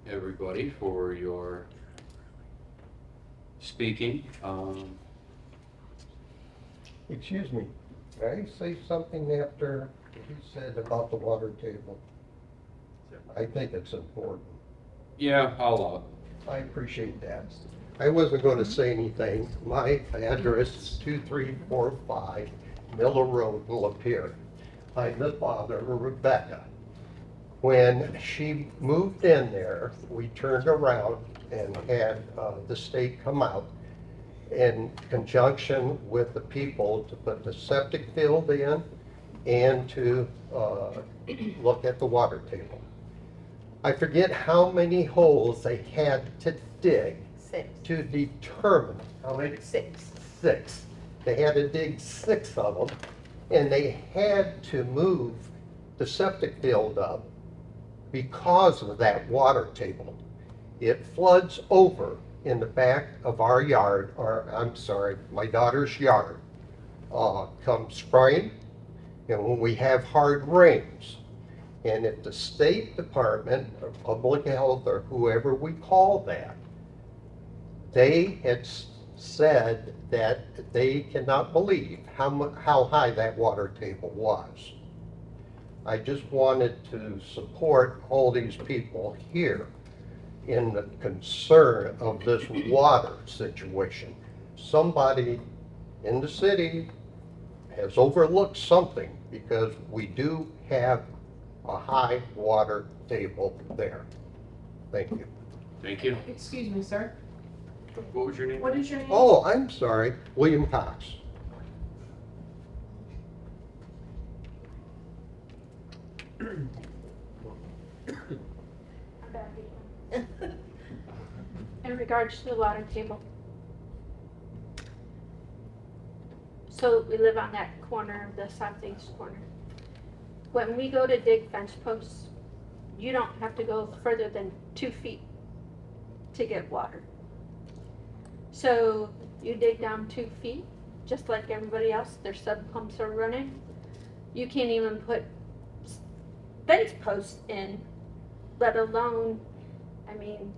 everybody, for your speaking. Excuse me, can I say something after you said about the water table? I think it's important. Yeah, I'll allow it. I appreciate that. I wasn't going to say anything. My address is 2345 Miller Road, Lapeer. I'm the father of Rebecca. When she moved in there, we turned around and had the state come out in conjunction with the people to put the septic field in and to look at the water table. I forget how many holes they had to dig 6. to determine how many. 6. 6. They had to dig 6 of them, and they had to move the septic field up because of that water table. It floods over in the back of our yard, or I'm sorry, my daughter's yard, come spring, and when we have hard rains. And if the State Department of Public Health or whoever we call that, they had said that they cannot believe how high that water table was. I just wanted to support all these people here in the concern of this water situation. Somebody in the city has overlooked something because we do have a high water table there. Thank you. Thank you. Excuse me, sir. What was your name? What is your name? Oh, I'm sorry, William Cox. In regards to the water table. So we live on that corner of the southeast corner. When we go to dig fence posts, you don't have to go further than 2 feet to get water. So you dig down 2 feet, just like everybody else, their sub pumps are running. You can't even put fence posts in, let alone, I mean,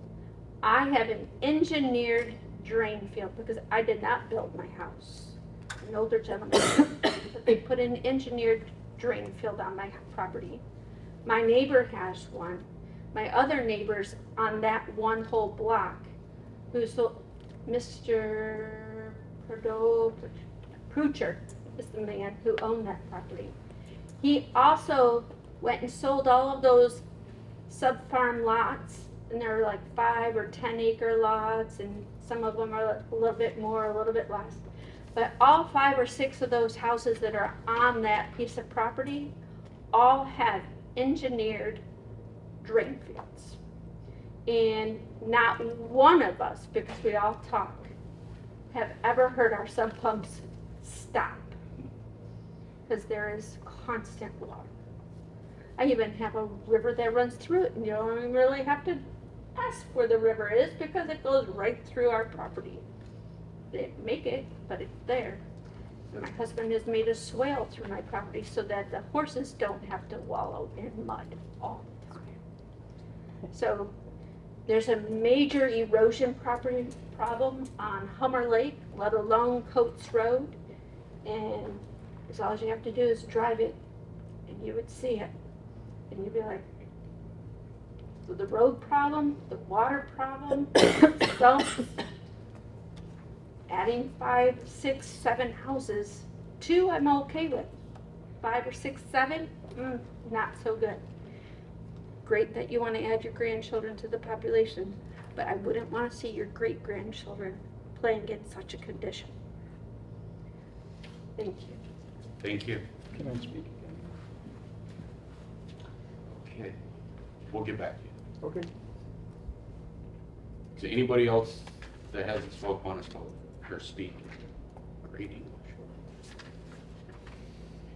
I have an engineered drain field because I did not build my house. An older gentleman, but they put an engineered drain field on my property. My neighbor has one. My other neighbors on that one whole block, who's Mr. Prucher is the man who owned that property. He also went and sold all of those sub-farm lots, and they're like 5 or 10 acre lots, and some of them are a little bit more, a little bit less. But all 5 or 6 of those houses that are on that piece of property all have engineered drain fields. And not one of us, because we all talk, have ever heard our sump pumps stop. Because there is constant water. I even have a river that runs through it, and you don't even really have to ask where the river is because it goes right through our property. They didn't make it, but it's there. And my husband has made a swale through my property so that the horses don't have to wallow in mud all the time. So there's a major erosion problem on Hummer Lake, let alone Coates Road. And all you have to do is drive it and you would see it. And you'd be like, so the road problem, the water problem, sumps, adding 5, 6, 7 houses, 2 I'm okay with. 5 or 6, 7, not so good. Great that you want to add your grandchildren to the population, but I wouldn't want to see your great-grandchildren playing in such a condition. Thank you. Thank you. Can I speak again? Okay. We'll get back to you. Okay. Is there anybody else that hasn't spoke want to spoke or speak? Great English.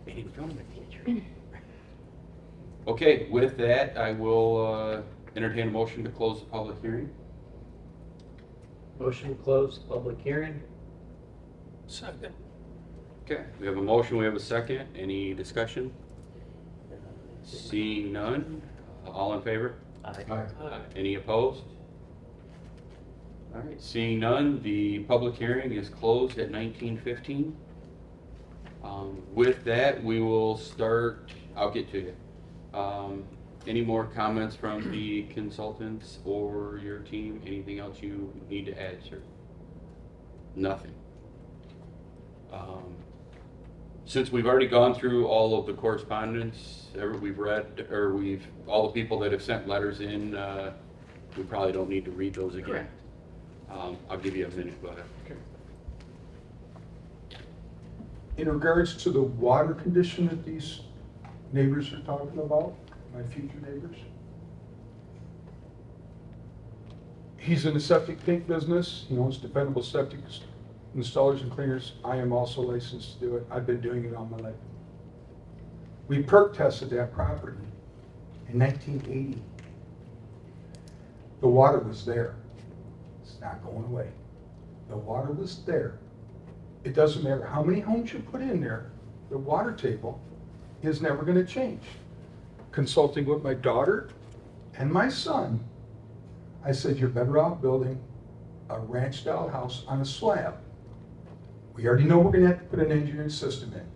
They didn't film the teacher. Okay, with that, I will entertain a motion to close the public hearing. Motion to close public hearing. Second. Okay, we have a motion, we have a second. Any discussion? Seeing none, All in favor? Aye. Any opposed? All right, seeing none, the public hearing is closed at 19:15. With that, we will start, I'll get to you. Any more comments from the consultants or your team? Anything else you need to add, sir? Nothing. Since we've already gone through all of the correspondence, we've read, or all the people that have sent letters in, we probably don't need to read those again. Correct. I'll give you a minute, go ahead. In regards to the water condition that these neighbors are talking about, my future neighbors, he's in the septic tank business. He owns dependable septic installers and cleaners. I am also licensed to do it. I've been doing it all my life. We perk tested that property in 1980. The water was there. It's not going away. The water was there. It doesn't matter how many homes you put in there, the water table is never going to change. Consulting with my daughter and my son, I said, you're better off building a ranch-style house on a slab. We already know we're going to have to put an engineering system in.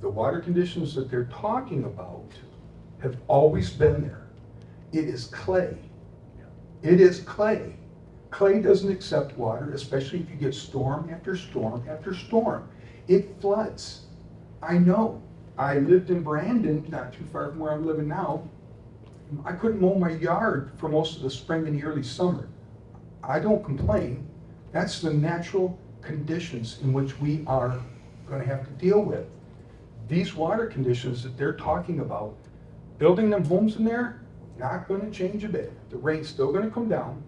The water conditions that they're talking about have always been there. It is clay. It is clay. Clay doesn't accept water, especially if you get storm after storm after storm. It floods. I know. I lived in Brandon, not too far from where I'm living now. I couldn't mow my yard for most of the spring and the early summer. I don't complain. That's the natural conditions in which we are going to have to deal with. These water conditions that they're talking about, building them homes in there, not going to change a bit. The rain's still going to come down.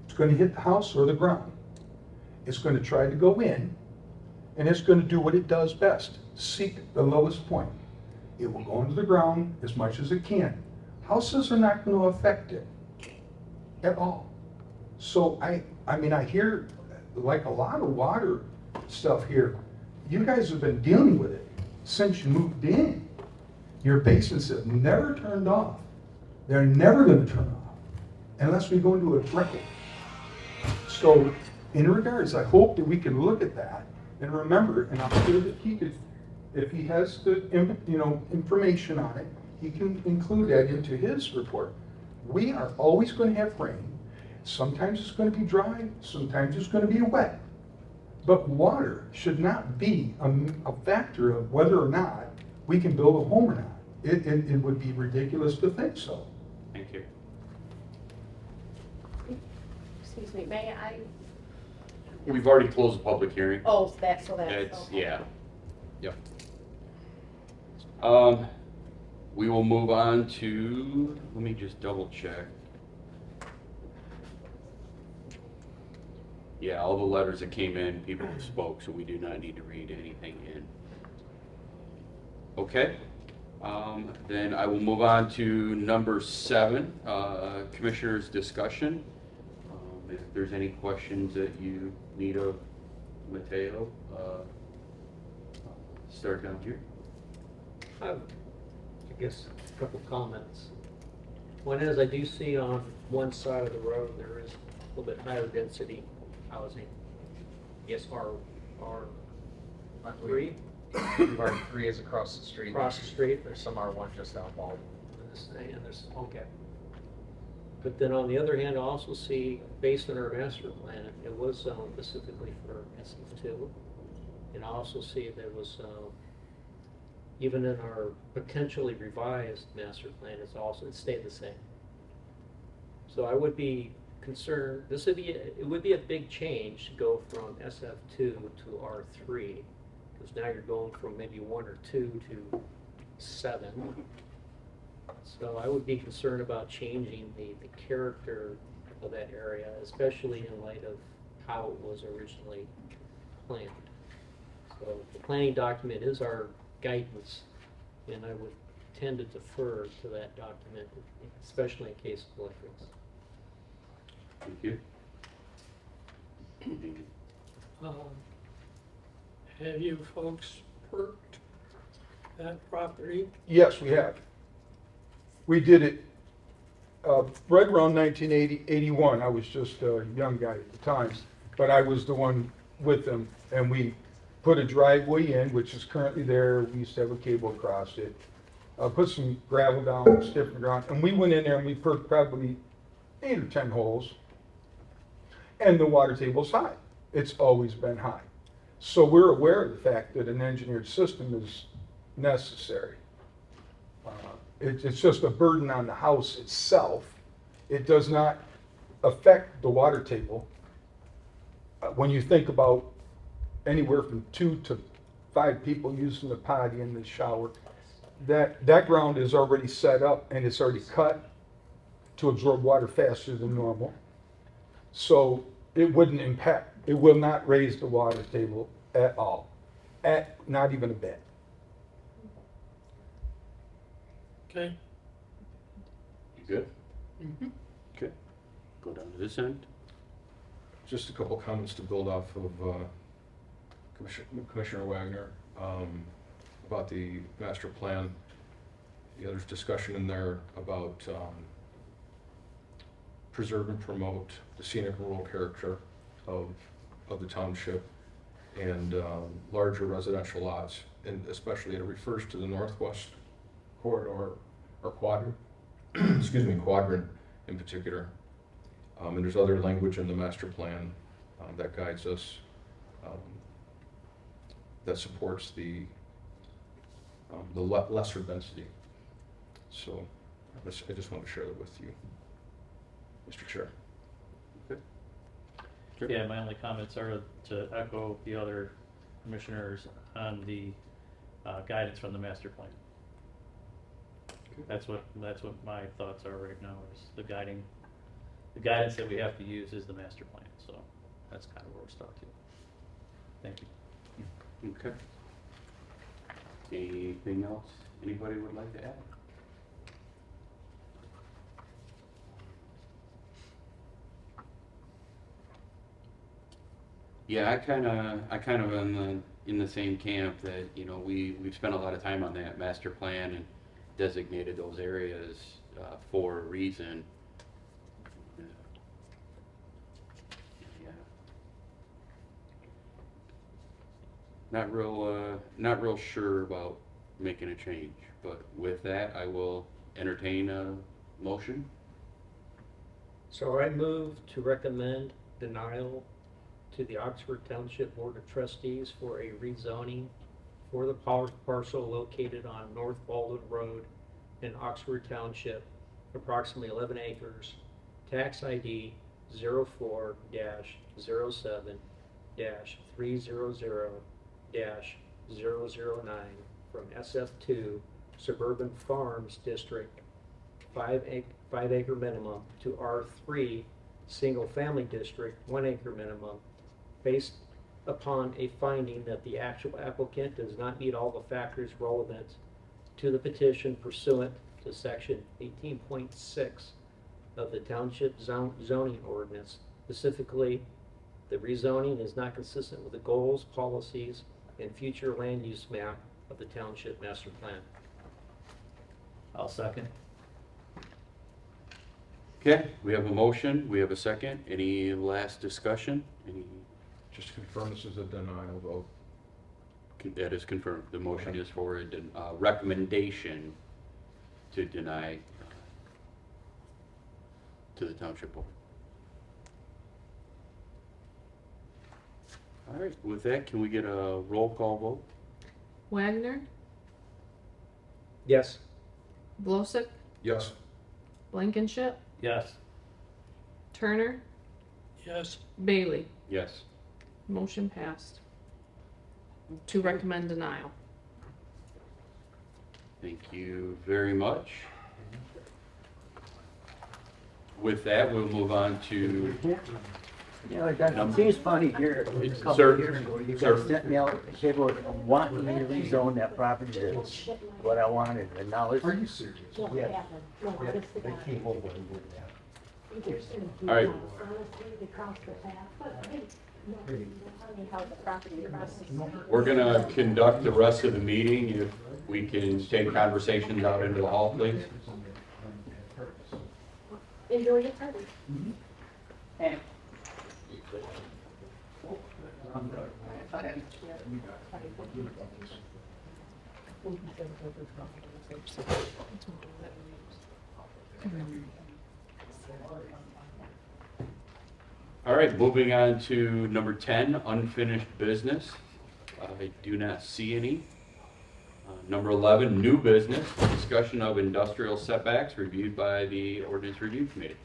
It's going to hit the house or the ground. It's going to try to go in, and it's going to do what it does best, seek the lowest point. It will go into the ground as much as it can. Houses are not going to affect it at all. So I mean, I hear like a lot of water stuff here. You guys have been dealing with it since you moved in. Your basements have never turned off. They're never going to turn off unless we go into a trickle. So in regards, I hope that we can look at that and remember, and I'm sure that he could, if he has the information on it, he can include that into his report. We are always going to have rain. Sometimes it's going to be dry, sometimes it's going to be wet. But water should not be a factor of whether or not we can build a home or not. It would be ridiculous to think so. Thank you. Excuse me, may I? We've already closed the public hearing. Oh, that's. It's, okay. yeah. Yep. We will move on to, let me just double check. Yeah, all the letters that came in, people spoke, so we do not need to read anything in. Okay, then I will move on to number 7, Commissioners' discussion. If there's any questions that you need of Mateo, start down here. I guess a couple comments. One is, I do see on one side of the road, there is a little bit higher density housing. Yes, R3, R3 is across the street. across the street. There's some R1 just out Baldwin. And there's, okay. But then on the other hand, I also see, based on our master plan, it was zoned specifically for SF2. And I also see there was, even in our potentially revised master plan, it stayed the same. So I would be concerned, it would be a big change to go from SF2 to R3, because now you're going from maybe 1 or 2 to 7. So I would be concerned about changing the character of that area, especially in light of how it was originally planned. So the planning document is our guidance, and I would tend to defer to that document, especially in case of electrics. Thank you. Have you folks perked that property? Yes, we have. We did it right around 1981. I was just a young guy at the time, but I was the one with them. And we put a driveway in, which is currently there. We used to have a cable across it. Put some gravel down, stiff the ground. And we went in there and we put probably 8 or 10 holes. And the water table's high. It's always been high. So we're aware of the fact that an engineered system is necessary. It's just a burden on the house itself. It does not affect the water table. When you think about anywhere from 2 to 5 people using the potty and the shower, that ground is already set up and it's already cut to absorb water faster than normal. So it wouldn't impact, it will not raise the water table at all, not even a bit. Okay. You good? Okay. Go down to this end. Just a couple comments to build off of Commissioner Wagner about the master plan. Yeah, there's discussion in there about preserve and promote the scenic rural character of the township and larger residential lots, and especially it refers to the northwest corridor or quadrant, excuse me, quadrant in particular. And there's other language in the master plan that guides us, that supports the lesser density. So I just want to share that with you, Mr. Chair. Yeah, my only comments are to echo the other commissioners on the guidance from the master plan. That's what my thoughts are right now, is the guidance that we have to use is the master plan, so that's kind of where we're stuck to. Thank you. Okay. Anything else anybody would like to add? Yeah, I kind of am in the same camp that, you know, we've spent a lot of time on that master plan and designated those areas for a reason. Yeah. Not real sure about making a change, but with that, I will entertain a motion. So I move to recommend denial to the Oxford Township Board of Trustees for a rezoning for the parcel located on North Baldwin Road in Oxford Township, approximately 11 acres, tax ID 04-07-300-009 from SF2 Suburban Farms District 5 acre minimum to R3 Single Family District 1 acre minimum, based upon a finding that the actual applicant does not meet all the factors relevant to the petition pursuant to section 18.6 of the Township Zoning Ordinance. Specifically, the rezoning is not consistent with the goals, policies, and future land use map of the Township Master Plan. I'll second. Okay, we have a motion, we have a second. Any last discussion? Just to confirm, this is a denial vote. That is confirmed. The motion is for a recommendation to deny to the township board. All right, with that, can we get a roll call vote? Wagner, Yes. Blosick, Yes. Blankenship, Yes. Turner, Yes. Bailey. Yes. Motion passed. To recommend denial. Thank you very much. With that, we'll move on to, You know, it seems funny here, a couple Sir, of years ago, you sir. guys sent me out, said, well, wanting me to rezone that property to what I wanted, and now it's. Are you serious? Yeah. They came over and did that. all right, we're gonna conduct the rest of the meeting. If we can take conversations out into the hall, please. enjoy your party. All right, moving on to number 10, unfinished business. I do not see any. Number 11, new business, discussion of industrial setbacks reviewed by the Ordinance Review Committee.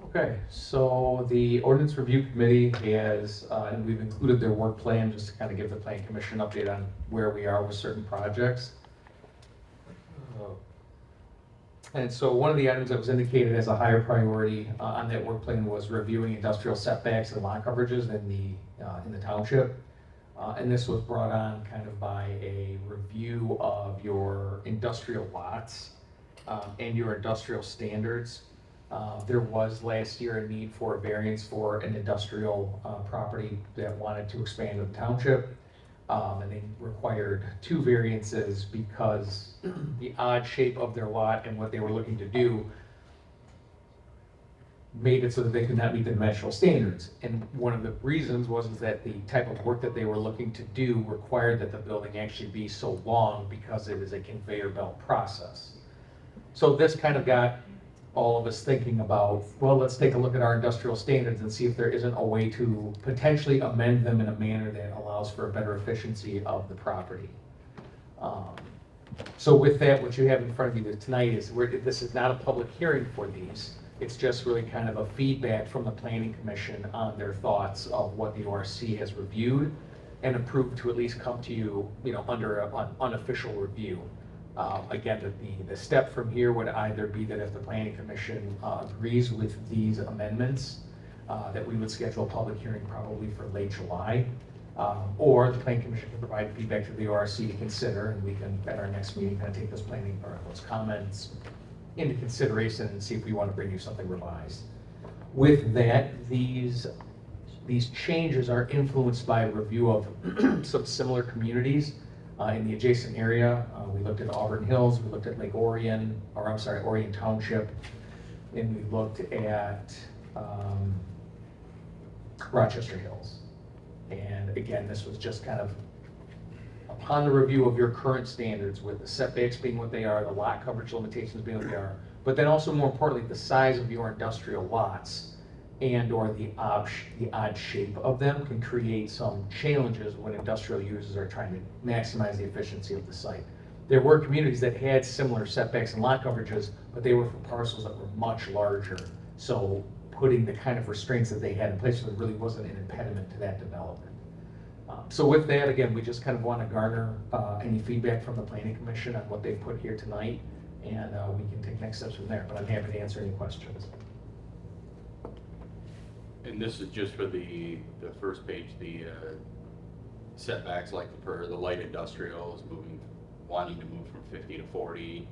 Okay, so the Ordinance Review Committee has, and we've included their work plan just to kind of give the Planning Commission an update on where we are with certain projects. And so one of the items that was indicated as a higher priority on that work plan was reviewing industrial setbacks and lot coverages in the township. And this was brought on kind of by a review of your industrial lots and your industrial standards. There was last year a need for a variance for an industrial property that wanted to expand in the township. And they required 2 variances because the odd shape of their lot and what they were looking to do made it so that they could not meet the dimensional standards. And one of the reasons was that the type of work that they were looking to do required that the building actually be so long because it is a conveyor belt process. So this kind of got all of us thinking about, well, let's take a look at our industrial standards and see if there isn't a way to potentially amend them in a manner that allows for a better efficiency of the property. So with that, what you have in front of you tonight is, this is not a public hearing for these. It's just really kind of a feedback from the Planning Commission on their thoughts of what the ORC has reviewed and approved to at least come to you, under an unofficial review. Again, the step from here would either be that if the Planning Commission agrees with these amendments, that we would schedule a public hearing probably for late July, or the Planning Commission can provide feedback to the ORC to consider, and we can, at our next meeting, kind of take those comments into consideration and see if we want to bring you something revised. With that, these changes are influenced by a review of some similar communities in the adjacent area. We looked at Auburn Hills, we looked at Orion Township, and we looked at Rochester Hills. And again, this was just kind of upon the review of your current standards, with the setbacks being what they are, the lot coverage limitations being what they are, but then also more importantly, the size of your industrial lots and or the odd shape of them can create some challenges when industrial users are trying to maximize the efficiency of the site. There were communities that had similar setbacks and lot coverages, but they were for parcels that were much larger. So putting the kind of restraints that they had in place, there really wasn't an impediment to that development. So with that, again, we just kind of want to garner any feedback from the Planning Commission on what they've put here tonight, and we can take next steps from there, but I'm happy to answer any questions. And this is just for the first page, the setbacks, like for the light industrial is wanting to move from 50 to 40,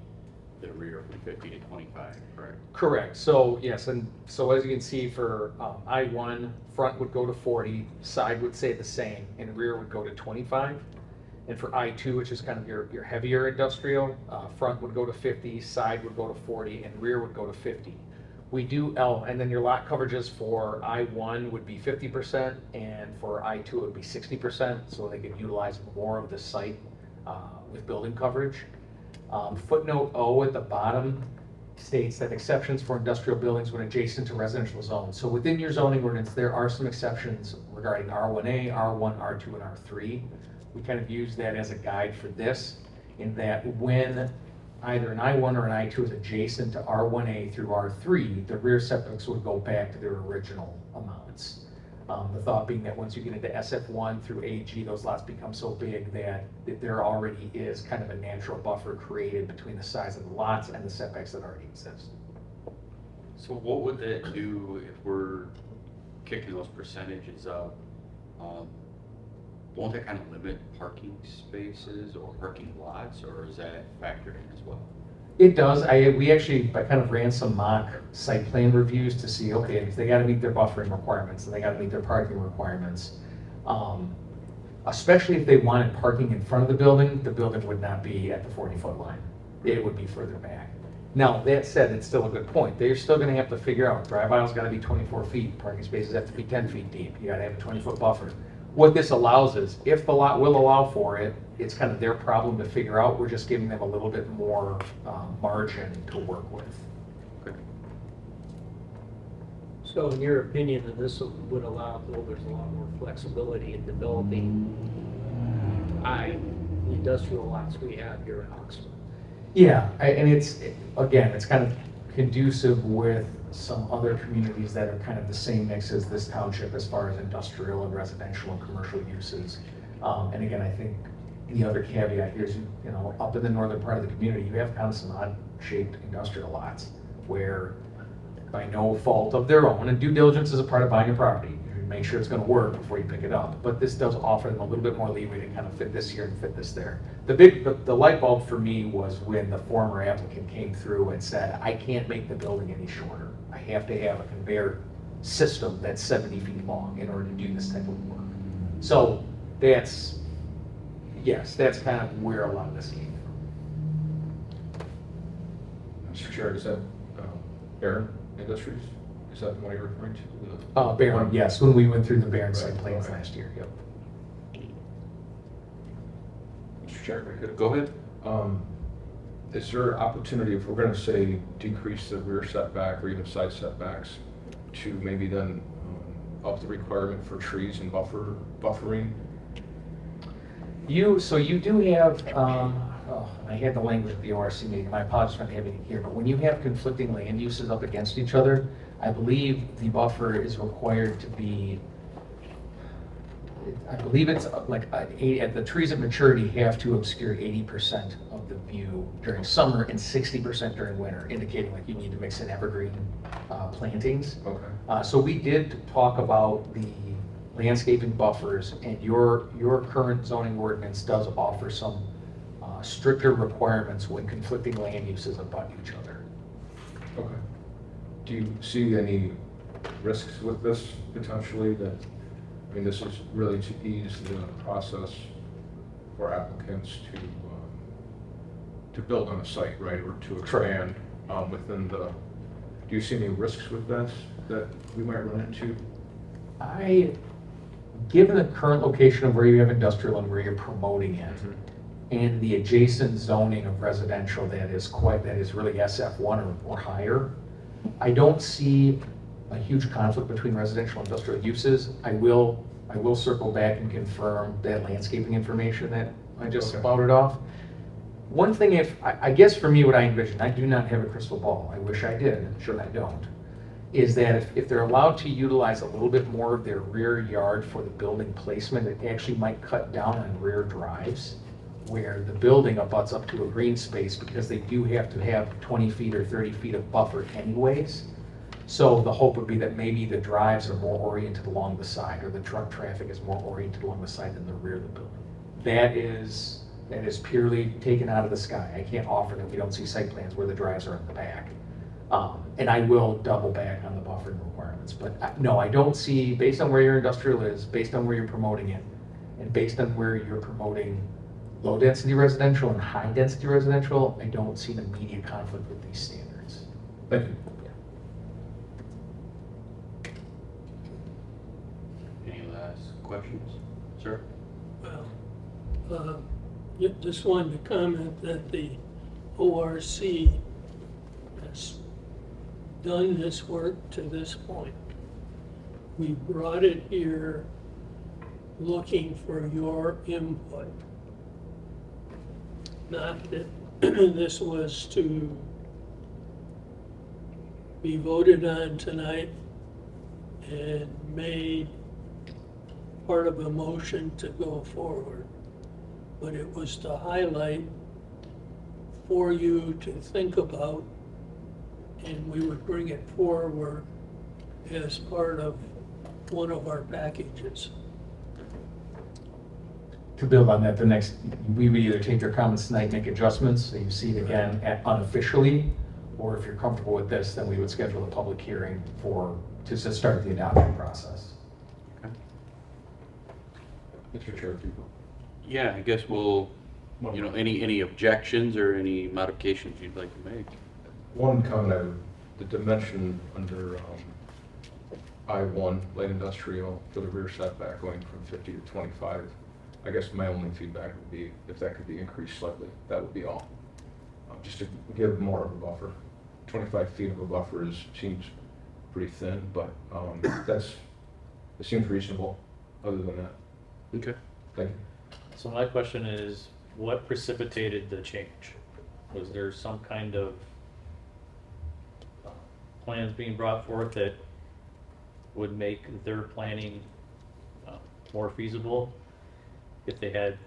the rear from 50 to 25, correct? Correct. So yes, and so as you can see for I-1, front would go to 40, side would stay the same, and rear would go to 25. And for I-2, which is kind of your heavier industrial, front would go to 50, side would go to 40, and rear would go to 50. We do, and then your lot coverages for I-1 would be 50%, and for I-2 it would be 60%, so they could utilize more of the site with building coverage. Footnote O at the bottom states that exceptions for industrial buildings when adjacent to residential zones. So within your zoning ordinance, there are some exceptions regarding R1A, R1, R2, and R3. We kind of use that as a guide for this, in that when either an I-1 or an I-2 is adjacent to R1A through R3, the rear setbacks would go back to their original amounts. The thought being that once you get into SF1 through AG, those lots become so big that there already is kind of a natural buffer created between the size of the lots and the setbacks that already exist. So what would that do if we're kicking those percentages up? Won't that kind of limit parking spaces or parking lots, or is that factored in as well? It does. I kind of ran some mock site plan reviews to see, okay, if they got to meet their buffering requirements and they got to meet their parking requirements, especially if they wanted parking in front of the building would not be at the 40-foot line. it would be further back. Now, that said, it's still a good point. They're still gonna have to figure out, drive aisle's gotta be 24 feet, parking spaces have to be 10 feet deep, you gotta have a 20-foot buffer. What this allows is, if the lot will allow for it, it's kind of their problem to figure out, we're just giving them a little bit more margin to work with. So in your opinion, then this would allow builders a lot more flexibility in developing high industrial lots we have here in Oxford? Yeah, and it's, again, it's kind of conducive with some other communities that are kind of the same mix as this township as far as industrial and residential and commercial uses. And again, I think the other caveat here is, you know, up in the northern part of the community, you have kind of some odd-shaped industrial lots where, by no fault of their own, and due diligence is a part of buying a property, you make sure it's gonna work before you pick it up. But this does offer them a little bit more leeway to kind of fit this here and fit this there. The light bulb for me was when the former applicant came through and said, I can't make the building any shorter. I have to have a conveyor system that's 70 feet long in order to do this type of work. So that's, yes, that's kind of where a lot of this came from. Mr. Chair, is that Barron Industries? Is that the one you're referring to? Barron, yes, when we went through the Barron site plans last year, yep. Mr. Chair, Go ahead. is there opportunity, if we're gonna say decrease the rear setback or even side setbacks, to maybe then up the requirement for trees and buffering? So you do have, I had the language at the ORC meeting, my apologies for not having it here, but when you have conflicting land uses up against each other, I believe the buffer is required to be, I believe it's like, the trees at maturity have to obscure 80% of the view during summer and 60% during winter, indicating like you need to mix in evergreen plantings. Okay. So we did talk about the landscaping buffers, and your current zoning ordinance does offer some stricter requirements when conflicting land uses abut each other. Okay. Do you see any risks with this potentially that, I mean, this is really to ease the process for applicants to build on a site, right, or to expand within the, do you see any risks with this that we might run into? Given the current location of where you have industrial and where you're promoting it, and the adjacent zoning of residential that is really SF1 or higher, I don't see a huge conflict between residential and industrial uses. I will circle back and confirm that landscaping information that I just spouted off. One thing, I guess for me, what I envision, I do not have a crystal ball. I wish I did, sure I don't, is that if they're allowed to utilize a little bit more of their rear yard for the building placement, it actually might cut down on rear drives where the building abuts up to a green space, because they do have to have 20 feet or 30 feet of buffer anyways. So the hope would be that maybe the drives are more oriented along the side, or the truck traffic is more oriented along the side than the rear of the building. That is purely taken out of the sky. I can't offer that we don't see site plans where the drives are in the back. And I will double back on the buffering requirements. But no, I don't see, based on where your industrial is, based on where you're promoting it, and based on where you're promoting low-density residential and high-density residential, I don't see an immediate conflict with these standards. Thank you. Any last questions, sir? Well, just wanted to comment that the ORC has done this work to this point. We brought it here looking for your input. Not that this was to be voted on tonight and made part of a motion to go forward, but it was to highlight for you to think about, and we would bring it forward as part of one of our packages. To build on that, we would either take your comments tonight, make adjustments, so you see it again unofficially, or if you're comfortable with this, then we would schedule a public hearing to start the adoption process. Mr. Chair, people. Yeah, I guess we'll you know, any objections or any modifications you'd like to make? One comment, the dimension under I-1, light industrial, for the rear setback going from 50 to 25. I guess my only feedback would be if that could be increased slightly, that would be all. Just to give more of a buffer. 25 feet of a buffer seems pretty thin, but it seems reasonable other than that. Okay. Thank you. So my question is, what precipitated the change? Was there some kind of plans being brought forth that would make their planning more feasible if they had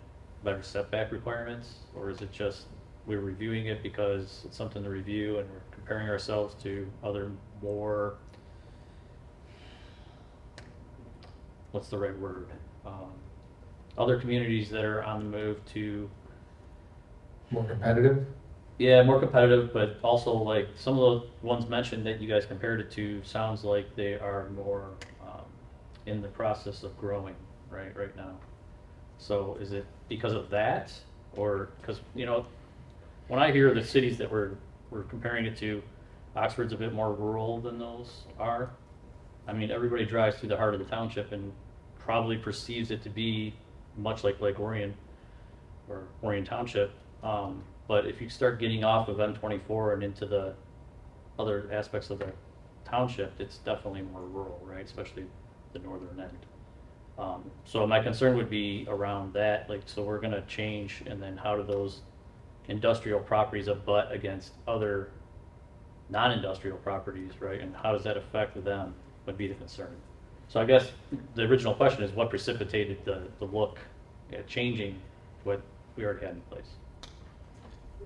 better setback requirements? Or is it just we're reviewing it because it's something to review and we're comparing ourselves to other more, what's the right word? Other communities that are on the move to, More competitive? yeah, more competitive, but also like some of the ones mentioned that you guys compared it to sounds like they are more in the process of growing right now. So is it because of that, or because, you know, when I hear the cities that we're comparing it to, Oxford's a bit more rural than those are. I mean, everybody drives through the heart of the township and probably perceives it to be much like Lake Orion or Orion Township. But if you start getting off of M24 and into the other aspects of the township, it's definitely more rural, right? Especially the northern end. So my concern would be around that, like, so we're gonna change, and then how do those industrial properties abut against other non-industrial properties, right? And how does that affect them would be the concern. So I guess the original question is what precipitated the look changing what we already had in place?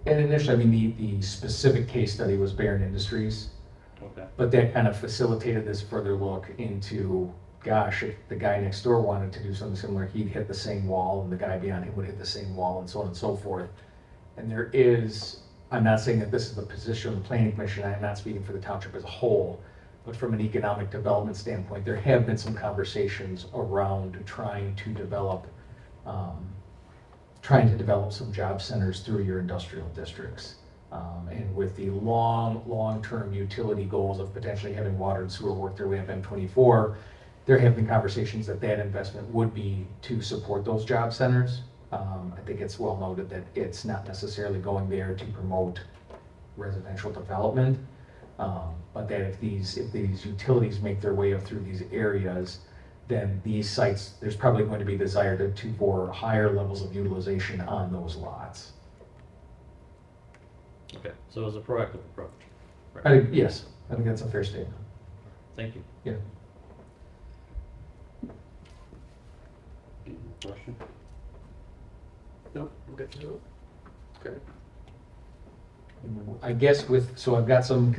And initially, I mean, the specific case study was Barron Industries, Okay. but that kind of facilitated this further look into, gosh, if the guy next door wanted to do something similar, he'd hit the same wall, and the guy beyond him would hit the same wall, and so on and so forth. And there is, I'm not saying that this is the position of the planning commission, I'm not speaking for the township as a whole, but from an economic development standpoint, there have been some conversations around trying to develop some job centers through your industrial districts. And with the long-term utility goals of potentially having water and sewer work their way up M24, there have been conversations that investment would be to support those job centers. I think it's well noted that it's not necessarily going there to promote residential development, but that if these utilities make their way up through these areas, then these sites, there's probably going to be desire for higher levels of utilization on those lots. Okay, so it was a proactive approach. Right. Yes, I think that's a fair statement. Thank you. Yeah. Question? Nope, I'm good to go. Okay. I guess I've got some,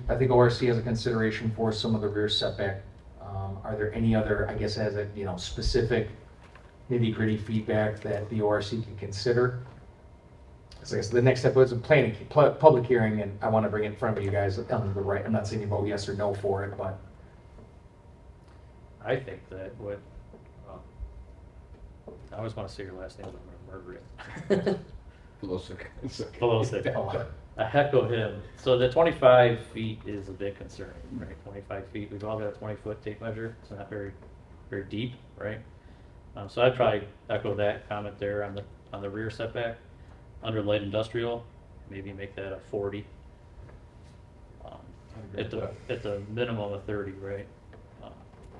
I think ORC has a consideration for some of the rear setback. Are there any other, I guess, as a, specific nitty-gritty feedback that the ORC can consider? So I guess the next step was a public hearing, and I want to bring it in front of you guys on the right. I'm not saying you vote yes or no for it, but. I think that what, I always want to say your last name, but I'm going to murder it. Pelosic. I echo him. So the 25 feet is a big concern, right? 25 feet, we've all got a 20-foot tape measure. It's not very, very deep, right? So I'd probably echo that comment there on the rear setback. Under light industrial, maybe make that a 40. At the minimum of 30, right?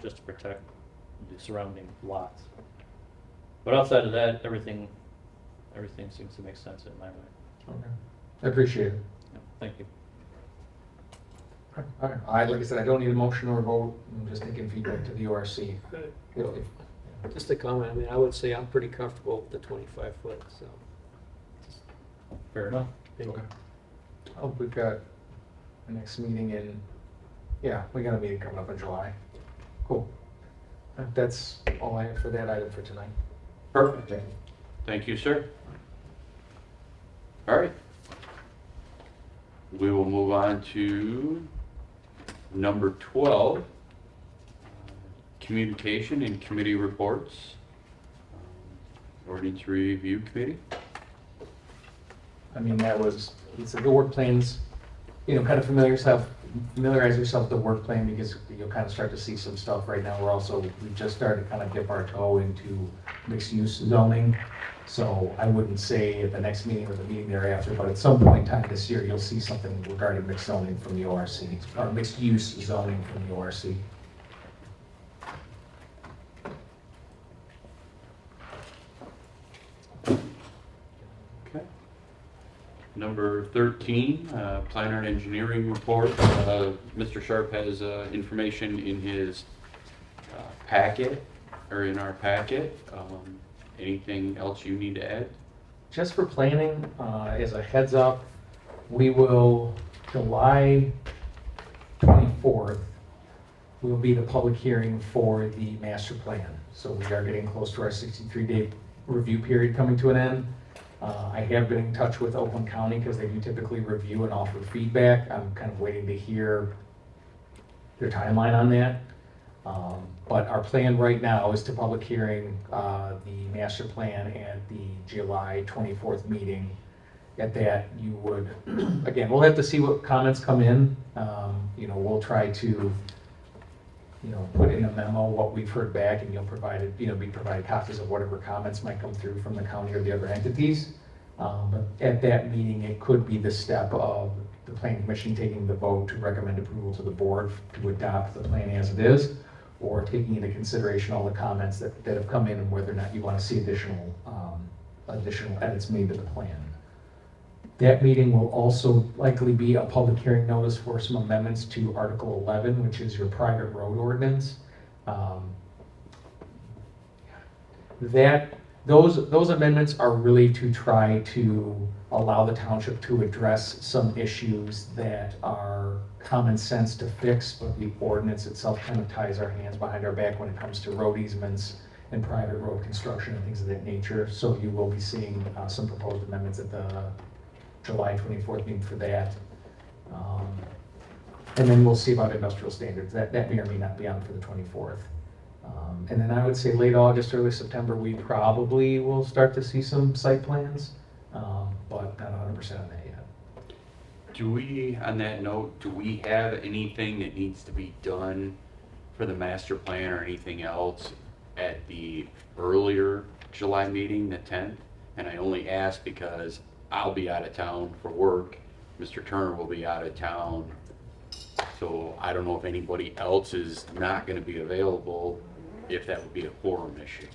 Just to protect the surrounding lots. But outside of that, everything seems to make sense in my mind. Okay. I appreciate it. Yeah, thank you. All right. Like I said, I don't need a motion or a vote. I'm just taking feedback to the ORC. Just a comment, I mean, I would say I'm pretty comfortable with the 25 foot, so. Fair enough. Okay. Oh, we've got the next meeting we got a meeting coming up in July. Cool. That's all I have for that item for tonight. Perfect. Thank you, sir. All right. We will move on to number 12, communication and committee reports. Ordinance Review Committee. I mean, it's the work plans, kind of familiarize yourself with the work plan because you'll kind of start to see some stuff right now. We just started to kind of dip our toe into mixed use zoning. So I wouldn't say at the next meeting or the meeting thereafter, but at some point in time this year, you'll see something regarding mixed zoning from the ORC, or mixed use zoning from the ORC. Okay. Number 13, planner and engineering report. Mr. Sharp has information in his packet, or in our packet. Anything else you need to add? Just for planning, as a heads up, we will, July 24th, will be the public hearing for the master plan. So we are getting close to our 63-day review period coming to an end. I have been in touch with Oakland County because they do typically review and offer feedback. I'm kind of waiting to hear their timeline on that. But our plan right now is to public hearing the master plan at the July 24th meeting. At that, you would, again, we'll have to see what comments come in. We'll try to, put in a memo what we've heard back, and be provided copies of whatever comments might come through from the county or the other entities. But at that meeting, it could be the step of the planning commission taking the vote to recommend approval to the board to adopt the plan as it is, or taking into consideration all the comments that have come in and whether or not you want to see additional edits made to the plan. That meeting will also likely be a public hearing notice for some amendments to Article 11, which is your private road ordinance. Those amendments are really to try to allow the township to address some issues that are common sense to fix, but the ordinance itself kind of ties our hands behind our back when it comes to road easements and private road construction and things of that nature. So you will be seeing some proposed amendments at the July 24th meeting for that. And then we'll see about industrial standards. That may or may not be on for the 24th. And then I would say late August, early September, we probably will start to see some site plans, but not 100% on that yet. On that note, do we have anything that needs to be done for the master plan or anything else at the earlier July meeting, the 10th? And I only ask because I'll be out of town for work. Mr. Turner will be out of town. So I don't know if anybody else is not going to be available, if that would be a quorum issue.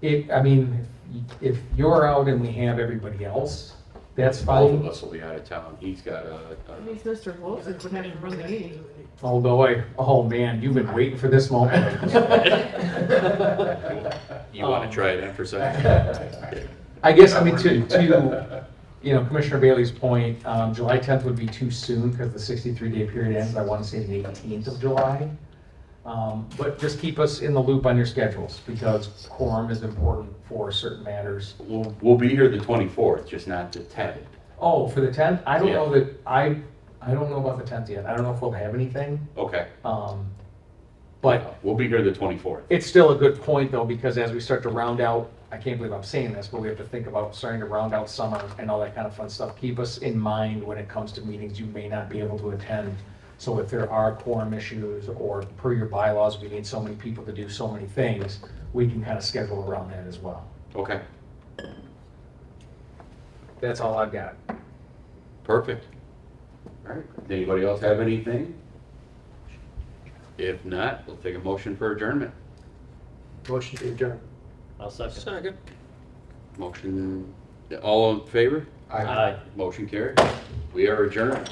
If you're out and we have everybody else, that's Both of fine. us will be out of town. He's got At least Mr. Wilson would have to run the meeting. Although oh man, you've been waiting for this moment. You want to try it on for second? I guess, to Commissioner Bailey's point, July 10th would be too soon because the 63-day period ends, I want to say the 18th of July. But just keep us in the loop on your schedules because quorum is important for certain matters. We'll be here the 24th, just not the 10th. Oh, for the 10th? I don't Yeah. know that, I don't know about the 10th yet. I don't know if we'll have anything. Okay. But We'll be here the 24th. it's still a good point though, because as we start to round out, I can't believe I'm saying this, but we have to think about starting to round out summer and all that kind of fun stuff. Keep us in mind when it comes to meetings you may not be able to attend. So if there are quorum issues or per your bylaws, we need so many people to do so many things, we can kind of schedule around that as well. Okay, That's all I've got. perfect. All right, does anybody else have anything? If not, we'll take a motion for adjournment. Motion to adjourn. I'll second. Motion, all in favor? Aye. Motion carried. We are adjourned.